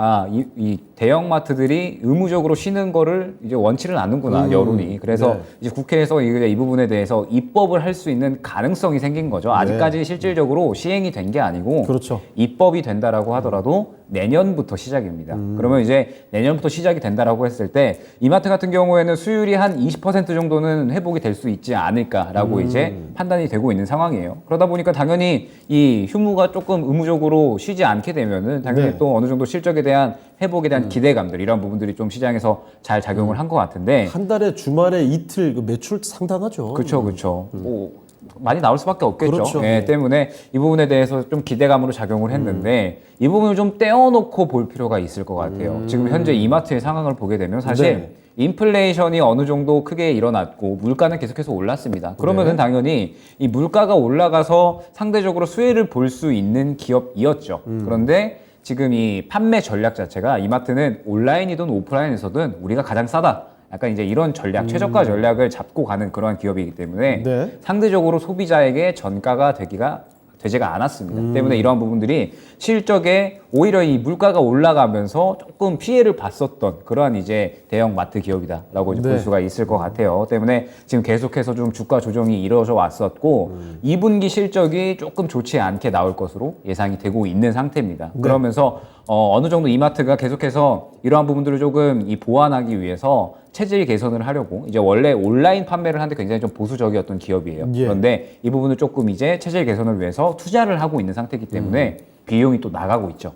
S3: 이 대형마트들이 의무적으로 쉬는 거를 이제 원치를 않는구나 여론이. 그래서
S1: 네.
S3: 이제 국회에서 이 부분에 대해서 입법을 할 수 있는 가능성이 생긴 거죠. 아직까지 실질적으로 시행이 된 게 아니고
S1: 그렇죠.
S3: 입법이 된다라고 하더라도 내년부터 시작입니다. 그러면 이제 내년부터 시작이 된다라고 했을 때 이마트 같은 경우에는 수율이 한 20% 정도는 회복이 될 수 있지 않을까라고 이제 판단이 되고 있는 상황이에요. 그러다 보니까 당연히 이 휴무가 조금 의무적으로 쉬지 않게 되면은 당연히
S1: 네.
S3: 또 어느 정도 실적에 대한 회복에 대한 기대감들 이런 부분들이 좀 시장에서 잘 작용을 한 것 같은데
S1: 한 달에 주말에 이틀 그 매출 상당하죠.
S3: 그렇죠. 뭐 많이 나올 수밖에 없겠죠.
S1: 그렇죠.
S3: 예,
S1: 네.
S3: 때문에 이 부분에 대해서 좀 기대감으로 작용을 했는데 이 부분을 좀 떼어놓고 볼 필요가 있을 것 같아요. 지금 현재 이마트의 상황을 보게 되면 사실
S1: 네.
S3: 인플레이션이 어느 정도 크게 일어났고 물가는 계속해서 올랐습니다. 그러면은 당연히 이 물가가 올라가서 상대적으로 수혜를 볼 수 있는 기업이었죠. 그런데 지금 이 판매 전략 자체가 이마트는 온라인이든 오프라인에서든 우리가 가장 싸다. 약간 이제 이런 전략, 최저가 전략을 잡고 가는 그러한 기업이기 때문에
S1: 네.
S3: 상대적으로 소비자에게 전가가 되지가 않았습니다. 때문에 이러한 부분들이 실적에 오히려 이 물가가 올라가면서 조금 피해를 봤었던 그러한 이제 대형 마트 기업이다라고 이제
S1: 네.
S3: 볼 수가 있을 것 같아요. 때문에 지금 계속해서 좀 주가 조정이 이루어져 왔었고 2분기 실적이 조금 좋지 않게 나올 것으로 예상이 되고 있는 상태입니다. 그러면서 어느 정도 이마트가 계속해서 이러한 부분들을 조금 보완하기 위해서 체질 개선을 하려고 이제 원래 온라인 판매를 하는데 굉장히 좀 보수적이었던 기업이에요.
S1: 예.
S3: 그런데 이 부분을 조금 이제 체질 개선을 위해서 투자를 하고 있는 상태이기 때문에 비용이 또 나가고 있죠.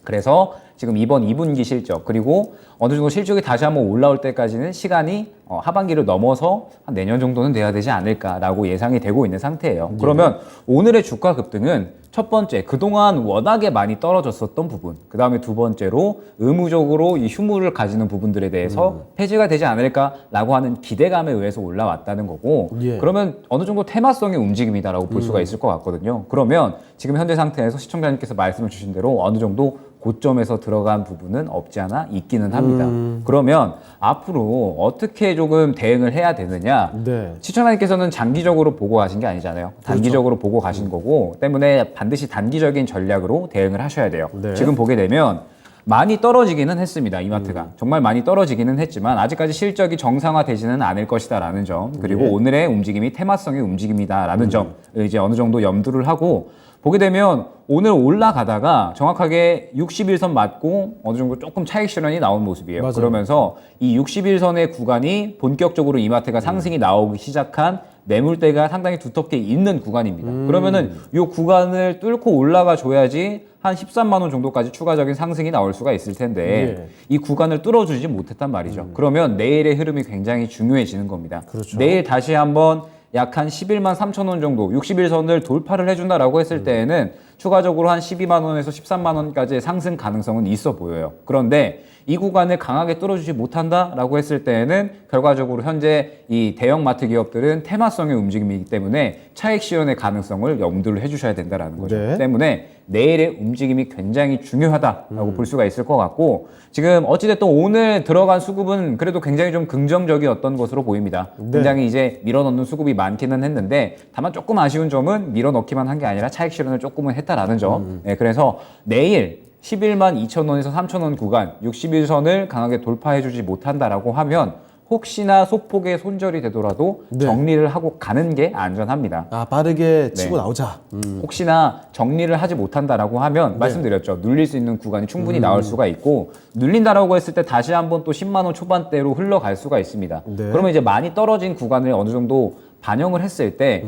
S3: 그래서 지금 이번 2분기 실적 그리고 어느 정도 실적이 다시 한번 올라올 때까지는 시간이 하반기를 넘어서 한 내년 정도는 돼야 되지 않을까라고 예상이 되고 있는 상태예요. 그러면 오늘의 주가 급등은 첫 번째, 그동안 워낙에 많이 떨어졌었던 부분. 그 다음에 두 번째로 의무적으로 이 휴무를 가지는 부분들에 대해서 폐지가 되지 않을까라고 하는 기대감에 의해서 올라왔다는 거고,
S1: 예.
S3: 그러면 어느 정도 테마성의 움직임이다라고 볼 수가 있을 것 같거든요. 그러면 지금 현재 상태에서 시청자님께서 말씀을 주신 대로 어느 정도 고점에서 들어간 부분은 없지 않아 있기는 합니다. 그러면 앞으로 어떻게 조금 대응을 해야 되느냐?
S1: 네.
S3: 시청자님께서는 장기적으로 보고 가신 게 아니잖아요. 단기적으로 보고 가신 거고 때문에 반드시 단기적인 전략으로 대응을 하셔야 돼요.
S1: 네.
S3: 지금 보게 되면 많이 떨어지기는 했습니다. 이마트가. 정말 많이 떨어지기는 했지만 아직까지 실적이 정상화되지는 않을 것이다라는 점, 그리고
S1: 예.
S3: 오늘의 움직임이 테마성의 움직임이다라는 점을 이제 어느 정도 염두를 하고 보게 되면 오늘 올라가다가 정확하게 61선 맞고 어느 정도 조금 차익 실현이 나온 모습이에요.
S1: 맞아요.
S3: 그러면서 이 61선의 구간이 본격적으로 이마트가 상승이 나오기 시작한 매물대가 상당히 두텁게 있는 구간입니다. 그러면은 이 구간을 뚫고 올라가 줘야지 한 13만 원 정도까지 추가적인 상승이 나올 수가 있을 텐데
S1: 예.
S3: 이 구간을 뚫어주지 못했단 말이죠. 그러면 내일의 흐름이 굉장히 중요해지는 겁니다.
S1: 그렇죠.
S3: 내일 다시 한번 약 한 11만 3천 원 정도 61선을 돌파를 해준다라고 했을 때에는 추가적으로 한 12만 원에서 13만 원까지의 상승 가능성은 있어 보여요. 그런데 이 구간을 강하게 뚫어주지 못한다라고 했을 때에는 결과적으로 현재 이 대형마트 기업들은 테마성의 움직임이기 때문에 차익 실현의 가능성을 염두를 해주셔야 된다라는 거죠.
S1: 네.
S3: 때문에 내일의 움직임이 굉장히 중요하다라고 볼 수가 있을 것 같고 지금 어찌됐든 오늘 들어간 수급은 그래도 굉장히 좀 긍정적이었던 것으로 보입니다.
S1: 네.
S3: 굉장히 이제 밀어넣는 수급이 많기는 했는데 다만 조금 아쉬운 점은 밀어넣기만 한 게 아니라 차익 실현을 조금은 했다라는 점. 네, 그래서 내일 11만 2천 원에서 3천 원 구간 61선을 강하게 돌파해주지 못한다라고 하면 혹시나 소폭의 손절이 되더라도
S1: 네.
S3: 정리를 하고 가는 게 안전합니다.
S1: 아, 빠르게 치고
S3: 네.
S1: 나오자.
S3: 혹시나 정리를 하지 못한다라고 하면 말씀드렸죠. 눌릴 수 있는 구간이 충분히 나올 수가 있고 눌린다라고 했을 때 다시 한번 또 10만 원 초반대로 흘러갈 수가 있습니다.
S1: 네.
S3: 그러면 이제 많이 떨어진 구간을 어느 정도 반영을 했을 때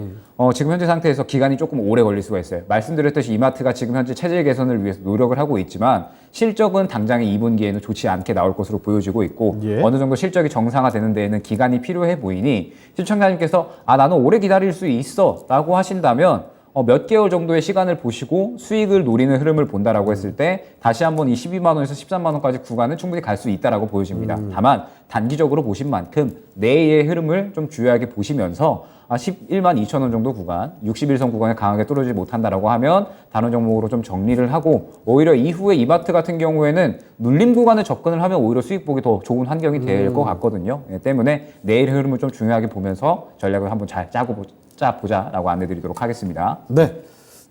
S3: 지금 현재 상태에서 기간이 조금 오래 걸릴 수가 있어요. 말씀드렸듯이 이마트가 지금 현재 체질 개선을 위해서 노력을 하고 있지만 실적은 당장의 2분기에는 좋지 않게 나올 것으로 보여지고 있고
S1: 예.
S3: 어느 정도 실적이 정상화되는 데에는 기간이 필요해 보이니 시청자님께서 아 나는 오래 기다릴 수 있어 라고 하신다면 몇 개월 정도의 시간을 보시고 수익을 노리는 흐름을 본다라고 했을 때 다시 한번 이 12만 원에서 13만 원까지 구간은 충분히 갈 수 있다라고 보여집니다. 다만 단기적으로 보신 만큼 내일의 흐름을 좀 주요하게 보시면서 11만 2천 원 정도 구간, 61선 구간에 강하게 뚫어지지 못한다라고 하면 다른 종목으로 좀 정리를 하고 오히려 이후에 이마트 같은 경우에는 눌림 구간을 접근을 하면 오히려 수익 보기 더 좋은 환경이 될 것 같거든요. 예, 때문에 내일의 흐름을 좀 중요하게 보면서 전략을 한번 잘 짜보자라고 안내드리도록 하겠습니다.
S1: 네.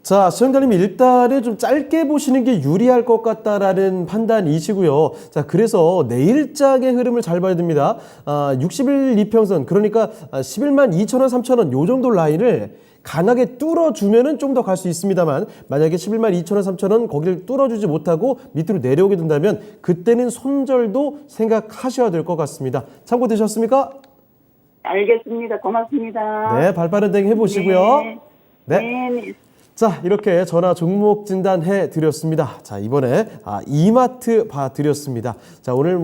S1: 자, 시청자님 일단은 좀 짧게 보시는 게 유리할 것 같다라는 판단이시고요. 자, 그래서 내일장의 흐름을 잘 봐야 됩니다. 60일 이평선, 그러니까 11만 2천 원, 3천 원 요 정도 라인을 강하게 뚫어주면은 좀 더 갈 수 있습니다만 만약에 11만 2천 원, 3천 원 거기를 뚫어주지 못하고 밑으로 내려오게 된다면 그때는 손절도 생각하셔야 될 것 같습니다. 참고되셨습니까?
S6: 알겠습니다. 고맙습니다.
S1: 네, 발빠른 대응 해보시고요.
S6: 네.
S1: 네.
S6: 네.
S1: 자, 이렇게 전화 종목 진단해 드렸습니다. 자, 이번에 이마트 봐 드렸습니다. 자, 오늘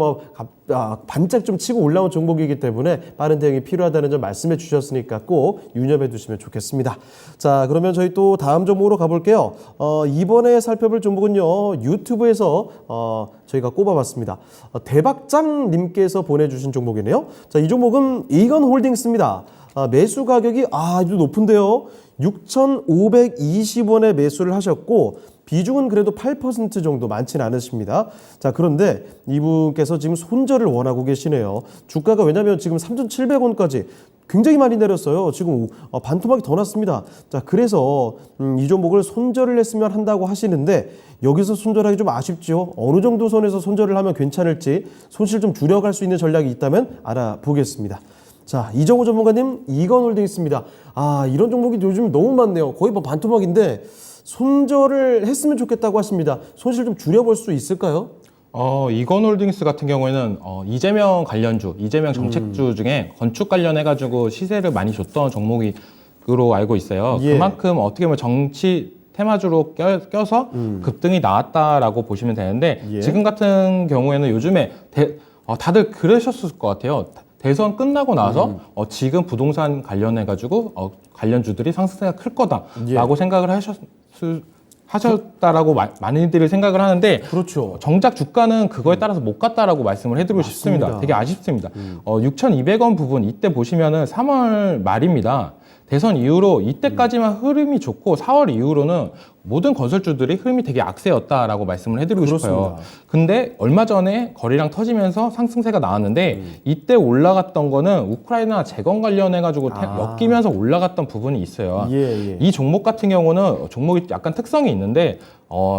S1: 반짝 좀 치고 올라온 종목이기 때문에 빠른 대응이 필요하다는 점 말씀해 주셨으니까 꼭 유념해 두시면 좋겠습니다. 자, 그러면 저희 또 다음 종목으로 가볼게요. 이번에 살펴볼 종목은요, 유튜브에서 저희가 꼽아봤습니다. 대박장님께서 보내주신 종목이네요. 자, 이 종목은 이건홀딩스입니다. 매수 가격이 이도 높은데요. 6,520원에 매수를 하셨고 비중은 그래도 8% 정도 많지는 않으십니다. 자, 그런데 이분께서 지금 손절을 원하고 계시네요. 주가가 왜냐면 지금 3,700원까지 굉장히 많이 내렸어요. 지금 반토막이 더 났습니다. 자, 그래서 이 종목을 손절을 했으면 한다고 하시는데 여기서 손절하기 좀 아쉽죠. 어느 정도 선에서 손절을 하면 괜찮을지 손실 좀 줄여갈 수 있는 전략이 있다면 알아보겠습니다. 자, 이정호 전문가님, 이건홀딩스입니다. 이런 종목이 요즘 너무 많네요. 거의 반토막인데 손절을 했으면 좋겠다고 하십니다. 손실 좀 줄여볼 수 있을까요?
S4: 이건홀딩스 같은 경우에는 이재명 관련주, 이재명 정책주 중에 건축 관련해가지고 시세를 많이 줬던 종목으로 알고 있어요.
S1: 예.
S4: 그만큼 어떻게 보면 정치 테마주로 껴서 급등이 나왔다라고 보시면 되는데
S1: 예.
S4: 지금 같은 경우에는 요즘에 다들 그러셨을 것 같아요. 대선 끝나고 나서 지금 부동산 관련해가지고 관련주들이 상승세가 클 거다라고
S1: 예.
S4: 생각을 하셨을 하셨다라고 많이들 생각을 하는데
S1: 그렇죠.
S4: 정작 주가는 그거에 따라서 못 갔다라고 말씀을 해드리고 싶습니다. 되게 아쉽습니다. 6,200원 부분 이때 보시면은 3월 말입니다. 대선 이후로 이때까지만 흐름이 좋고 4월 이후로는 모든 건설주들이 흐름이 되게 악세였다라고 말씀을 해드리고 싶어요.
S1: 그렇습니다.
S4: 근데 얼마 전에 거래량 터지면서 상승세가 나왔는데 이때 올라갔던 거는 우크라이나 재건 관련해가지고 엮이면서 올라갔던 부분이 있어요.
S1: 예.
S4: 이 종목 같은 경우는 종목이 약간 특성이 있는데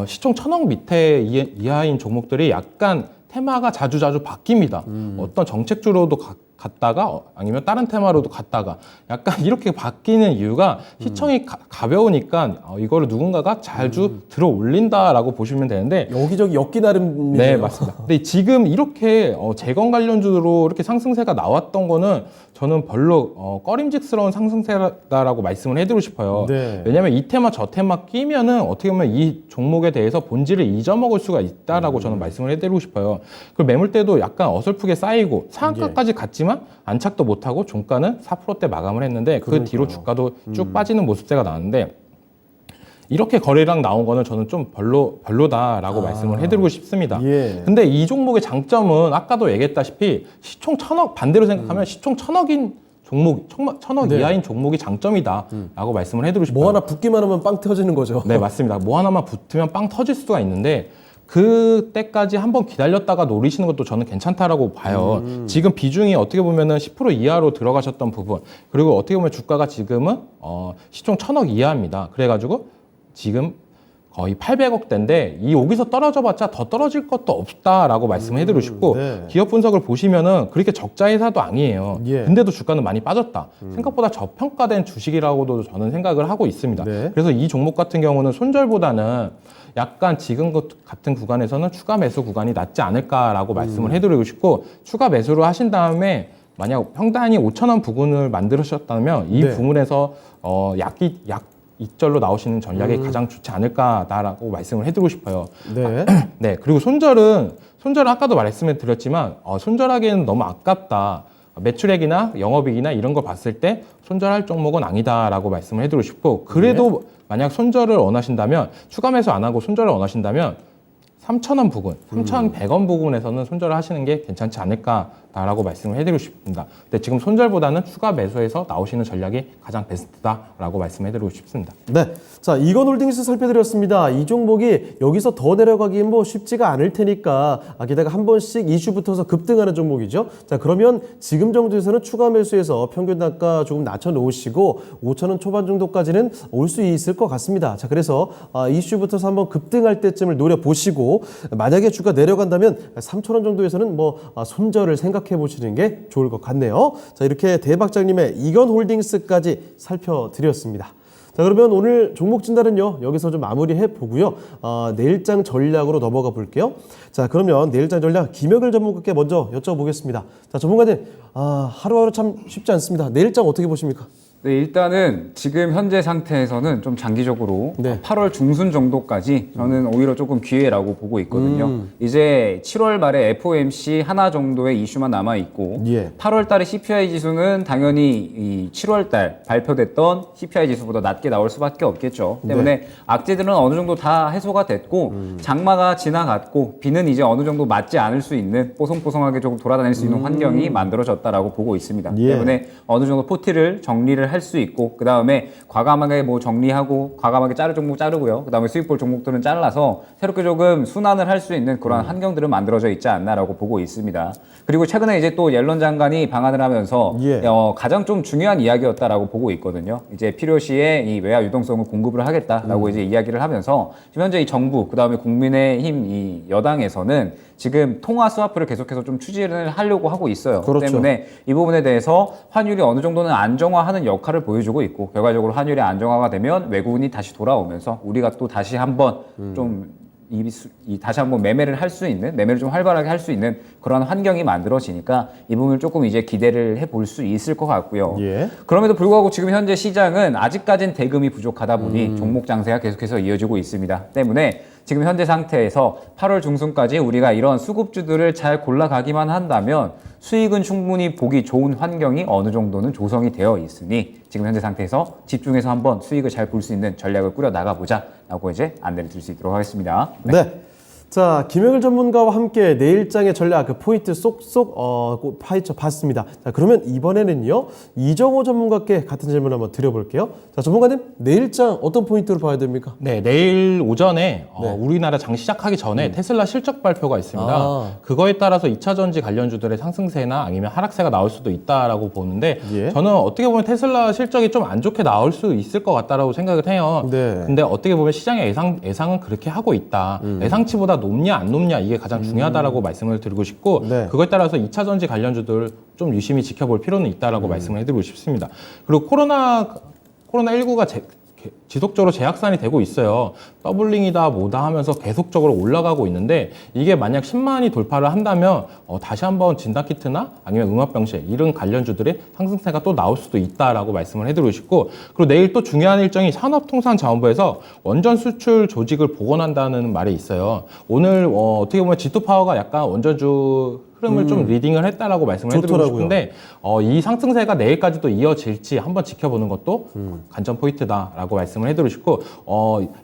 S4: 시총 1,000억 밑에 이하인 종목들이 약간 테마가 자주 바뀝니다. 어떤 정책주로도 갔다가 아니면 다른 테마로도 갔다가 약간 이렇게 바뀌는 이유가 시총이 가벼우니까 이거를 누군가가 자주 들어 올린다라고 보시면 되는데
S1: 여기저기 엮기 나름이네요.
S4: 네, 맞습니다. 근데 지금 이렇게 재건 관련주로 이렇게 상승세가 나왔던 거는 저는 별로 꺼림직스러운 상승세다라고 말씀을 해드리고 싶어요.
S1: 네.
S4: 왜냐하면 이 테마 저 테마 끼면은 어떻게 보면 이 종목에 대해서 본질을 잊어먹을 수가 있다라고 저는 말씀을 해드리고 싶어요. 그리고 매물대도 약간 어설프게 쌓이고 상한가까지 갔지만 안착도 못하고 종가는 4%대 마감을 했는데 그 뒤로 주가도 쭉 빠지는 모습세가 나왔는데 이렇게 거래량 나온 거는 저는 좀 별로다라고 말씀을 해드리고 싶습니다.
S1: 예.
S4: 근데 이 종목의 장점은 아까도 얘기했다시피 시총 1,000억 반대로 생각하면 시총 1,000억인 종목, 1,000억
S1: 네.
S4: 이하인 종목이 장점이다라고 말씀을 해드리고 싶어요.
S1: 뭐 하나 붙기만 하면 빵 터지는 거죠.
S4: 네, 맞습니다. 뭐 하나만 붙으면 빵 터질 수가 있는데 그때까지 한번 기다렸다가 노리시는 것도 저는 괜찮다라고 봐요. 지금 비중이 어떻게 보면은 10% 이하로 들어가셨던 부분, 그리고 어떻게 보면 주가가 지금은 시총 1,000억 이하입니다. 그래가지고 지금 거의 800억대인데 여기서 떨어져봤자 더 떨어질 것도 없다라고 말씀을 해드리고 싶고
S1: 네.
S4: 기업 분석을 보시면은 그렇게 적자 회사도 아니에요.
S1: 예.
S4: 근데도 주가는 많이 빠졌다. 생각보다 저평가된 주식이라고도 저는 생각을 하고 있습니다.
S1: 네.
S4: 그래서 이 종목 같은 경우는 손절보다는 약간 지금 같은 구간에서는 추가 매수 구간이 낫지 않을까라고 말씀을 해드리고 싶고 추가 매수를 하신 다음에 만약 평단이 5,000원 부근을 만들으셨다면 이
S1: 네.
S4: 부분에서 약 이절로 나오시는 전략이 가장 좋지 않을까라고 말씀을 해드리고 싶어요.
S1: 네.
S4: 네, 그리고 손절은 아까도 말씀을 드렸지만 손절하기에는 너무 아깝다. 매출액이나 영업이익이나 이런 걸 봤을 때 손절할 종목은 아니다라고 말씀을 해드리고 싶고 그래도 만약 손절을 원하신다면 추가 매수 안 하고 손절을 원하신다면 3,000원 부근, 3,100원 부근에서는 손절을 하시는 게 괜찮지 않을까라고 말씀을 해드리고 싶습니다. 근데 지금 손절보다는 추가 매수해서 나오시는 전략이 가장 베스트다라고 말씀해드리고 싶습니다.
S1: 네. 자, 이건홀딩스 살펴드렸습니다. 이 종목이 여기서 더 내려가기는 뭐 쉽지가 않을 테니까 게다가 한 번씩 이슈 붙어서 급등하는 종목이죠. 자, 그러면 지금 정도에서는 추가 매수해서 평균 단가 조금 낮춰놓으시고 5,000원 초반 정도까지는 올 수 있을 것 같습니다. 자, 그래서 이슈 붙어서 한번 급등할 때쯤을 노려보시고 만약에 주가 내려간다면 3,000원 정도에서는 뭐 손절을 생각해 보시는 게 좋을 것 같네요. 자, 이렇게 대박장님의 이건홀딩스까지 살펴드렸습니다. 자, 그러면 오늘 종목 진단은요 여기서 좀 마무리해 보고요. 내일장 전략으로 넘어가 볼게요. 자, 그러면 내일장 전략 김혁일 전문가께 먼저 여쭤보겠습니다. 자, 전문가님, 하루하루 참 쉽지 않습니다. 내일장 어떻게 보십니까?
S3: 네, 일단은 지금 현재 상태에서는 좀 장기적으로
S1: 네.
S3: 8월 중순 정도까지 저는 오히려 조금 기회라고 보고 있거든요. 이제 7월 말에 FOMC 하나 정도의 이슈만 남아 있고
S1: 예.
S3: 8월 달에 CPI 지수는 당연히 이 7월 달 발표됐던 CPI 지수보다 낮게 나올 수밖에 없겠죠. 때문에 악재들은 어느 정도 다 해소가 됐고 장마가 지나갔고 비는 이제 어느 정도 맞지 않을 수 있는 뽀송뽀송하게 조금 돌아다닐 수 있는 환경이 만들어졌다라고 보고 있습니다.
S1: 예.
S3: 때문에 어느 정도 포트를 정리를 할 수 있고 그 다음에 과감하게 뭐 정리하고 과감하게 자를 종목 자르고요. 그 다음에 수익 볼 종목들은 잘라서 새롭게 조금 순환을 할 수 있는 그런 환경들은 만들어져 있지 않나라고 보고 있습니다. 그리고 최근에 이제 또 옐런 장관이 방한을 하면서
S1: 예.
S3: 가장 좀 중요한 이야기였다라고 보고 있거든요. 이제 필요시에 이 외화 유동성을 공급을 하겠다라고 이제 이야기를 하면서 지금 현재 이 정부 그 다음에 국민의힘 이 여당에서는 지금 통화 스와프를 계속해서 좀 추진을 하려고 하고 있어요.
S1: 그렇죠.
S3: 때문에 이 부분에 대해서 환율이 어느 정도는 안정화하는 역할을 보여주고 있고 결과적으로 환율이 안정화가 되면 외국인이 다시 돌아오면서 우리가 또 다시 한번 좀 다시 한번 매매를 할 수 있는 매매를 좀 활발하게 할 수 있는 그런 환경이 만들어지니까 이 부분을 조금 이제 기대를 해볼 수 있을 것 같고요.
S1: 예.
S3: 그럼에도 불구하고 지금 현재 시장은 아직까지는 대금이 부족하다 보니 종목 장세가 계속해서 이어지고 있습니다. 때문에 지금 현재 상태에서 8월 중순까지 우리가 이런 수급주들을 잘 골라가기만 한다면 수익은 충분히 보기 좋은 환경이 어느 정도는 조성이 되어 있으니 지금 현재 상태에서 집중해서 한번 수익을 잘 볼 수 있는 전략을 꾸려 나가보자 라고 이제 안내를 드릴 수 있도록 하겠습니다.
S1: 네. 자, 김영일 전문가와 함께 내일장의 전략 그 포인트 쏙쏙 파헤쳐 봤습니다. 자, 그러면 이번에는요, 이정호 전문가께 같은 질문 한번 드려볼게요. 자, 전문가님, 내일장 어떤 포인트로 봐야 됩니까?
S4: 네, 내일 오전에
S1: 네.
S4: 우리나라 장 시작하기 전에 테슬라 실적 발표가 있습니다.
S1: 아.
S4: 그거에 따라서 2차 전지 관련주들의 상승세나 아니면 하락세가 나올 수도 있다라고 보는데
S1: 예.
S4: 저는 어떻게 보면 테슬라 실적이 좀 안 좋게 나올 수 있을 것 같다라고 생각을 해요.
S1: 네.
S4: 근데 어떻게 보면 시장의 예상은 그렇게 하고 있다. 예상치보다 높냐 안 높냐 이게 가장 중요하다라고 말씀을 드리고 싶고
S1: 네.
S4: 그거에 따라서 2차 전지 관련주들 좀 유심히 지켜볼 필요는 있다라고 말씀을 해드리고 싶습니다. 그리고 코로나19가 지속적으로 재확산이 되고 있어요. 더블링이다 뭐다 하면서 계속적으로 올라가고 있는데 이게 만약 10만이 돌파를 한다면 다시 한번 진단키트나 아니면 음압병실 이런 관련주들의 상승세가 또 나올 수도 있다라고 말씀을 해드리고 싶고 그리고 내일 또 중요한 일정이 산업통상자원부에서 원전 수출 조직을 복원한다는 말이 있어요. 오늘 어떻게 보면 G2파워가 약간 원전주 흐름을 좀 리딩을 했다라고 말씀을 해드리고
S1: 좋더라고요.
S4: 싶은데 이 상승세가 내일까지도 이어질지 한번 지켜보는 것도 관전 포인트다라고 말씀을 해드리고 싶고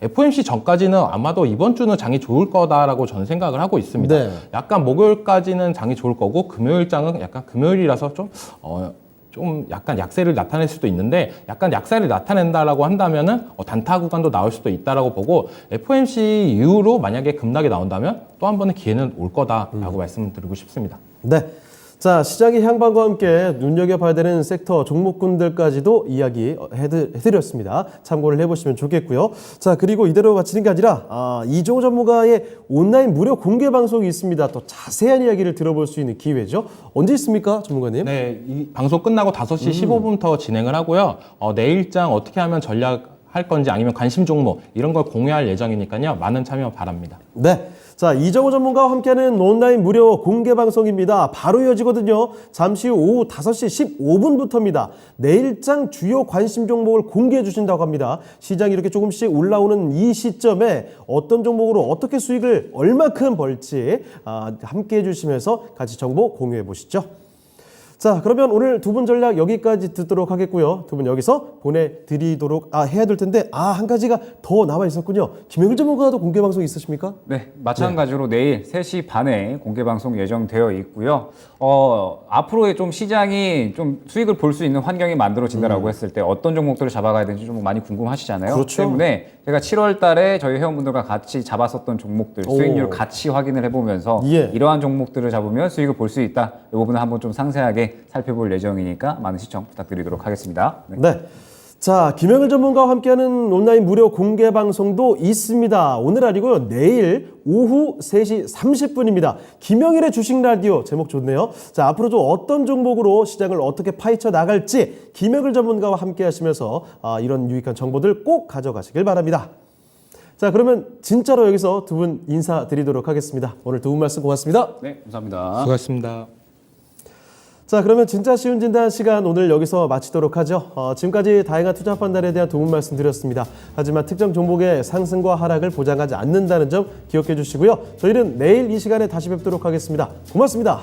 S4: FOMC 전까지는 아마도 이번 주는 장이 좋을 거다라고 저는 생각을 하고 있습니다.
S1: 네.
S4: 약간 목요일까지는 장이 좋을 거고 금요일장은 약간 금요일이라서 좀 약간 약세를 나타낼 수도 있는데 약간 약세를 나타낸다라고 한다면은 단타 구간도 나올 수도 있다라고 보고 FOMC 이후로 만약에 급락이 나온다면 또 한 번의 기회는 올 거다라고 말씀을 드리고 싶습니다.
S1: 네. 자, 시장의 향방과 함께 눈여겨봐야 되는 섹터 종목군들까지도 이야기 해드렸습니다. 참고를 해보시면 좋겠고요. 자, 그리고 이대로 마치는 게 아니라 이종호 전문가의 온라인 무료 공개 방송이 있습니다. 또 자세한 이야기를 들어볼 수 있는 기회죠. 언제 있습니까, 전문가님?
S4: 네, 이 방송 끝나고 5시 15분부터 진행을 하고요. 내일장 어떻게 하면 전략할 건지 아니면 관심 종목 이런 걸 공유할 예정이니까요. 많은 참여 바랍니다.
S1: 네. 자, 이정호 전문가와 함께하는 온라인 무료 공개 방송입니다. 바로 이어지거든요. 잠시 후 오후 5시 15분부터입니다. 내일장 주요 관심 종목을 공개해 주신다고 합니다. 시장이 이렇게 조금씩 올라오는 이 시점에 어떤 종목으로 어떻게 수익을 얼마큼 벌지 함께해 주시면서 같이 정보 공유해 보시죠. 자, 그러면 오늘 두 분 전략 여기까지 듣도록 하겠고요. 두 분 여기서 보내드리도록 해야 될 텐데 한 가지가 더 나와 있었군요. 김영일 전문가도 공개 방송 있으십니까?
S3: 네, 마찬가지로 내일 3시 반에 공개 방송 예정되어 있고요. 앞으로의 좀 시장이 좀 수익을 볼 수 있는 환경이 만들어진다라고 했을 때 어떤 종목들을 잡아가야 되는지 좀 많이 궁금하시잖아요.
S1: 그렇죠.
S3: 때문에 제가 7월 달에 저희 회원분들과 같이 잡았었던 종목들 수익률 같이 확인을 해보면서
S1: 예.
S3: 이러한 종목들을 잡으면 수익을 볼 수 있다. 이 부분을 한번 좀 상세하게 살펴볼 예정이니까 많은 시청 부탁드리도록 하겠습니다. 네.
S1: 네. 자, 김영일 전문가와 함께하는 온라인 무료 공개 방송도 있습니다. 오늘 아니고요. 내일 오후 3시 30분입니다. 김영일의 주식 라디오 제목 좋네요. 자, 앞으로도 어떤 종목으로 시장을 어떻게 파헤쳐 나갈지 김영일 전문가와 함께 하시면서 이런 유익한 정보들 꼭 가져가시길 바랍니다. 자, 그러면 진짜로 여기서 두 분 인사드리도록 하겠습니다. 오늘 두 분 말씀 고맙습니다.
S3: 네, 감사합니다.
S4: 수고하셨습니다.
S1: 자, 그러면 진짜 쉬운 진단 시간 오늘 여기서 마치도록 하죠. 지금까지 다양한 투자 판단에 대한 도움 말씀드렸습니다. 하지만 특정 종목의 상승과 하락을 보장하지 않는다는 점 기억해 주시고요. 저희는 내일 이 시간에 다시 뵙도록 하겠습니다. 고맙습니다.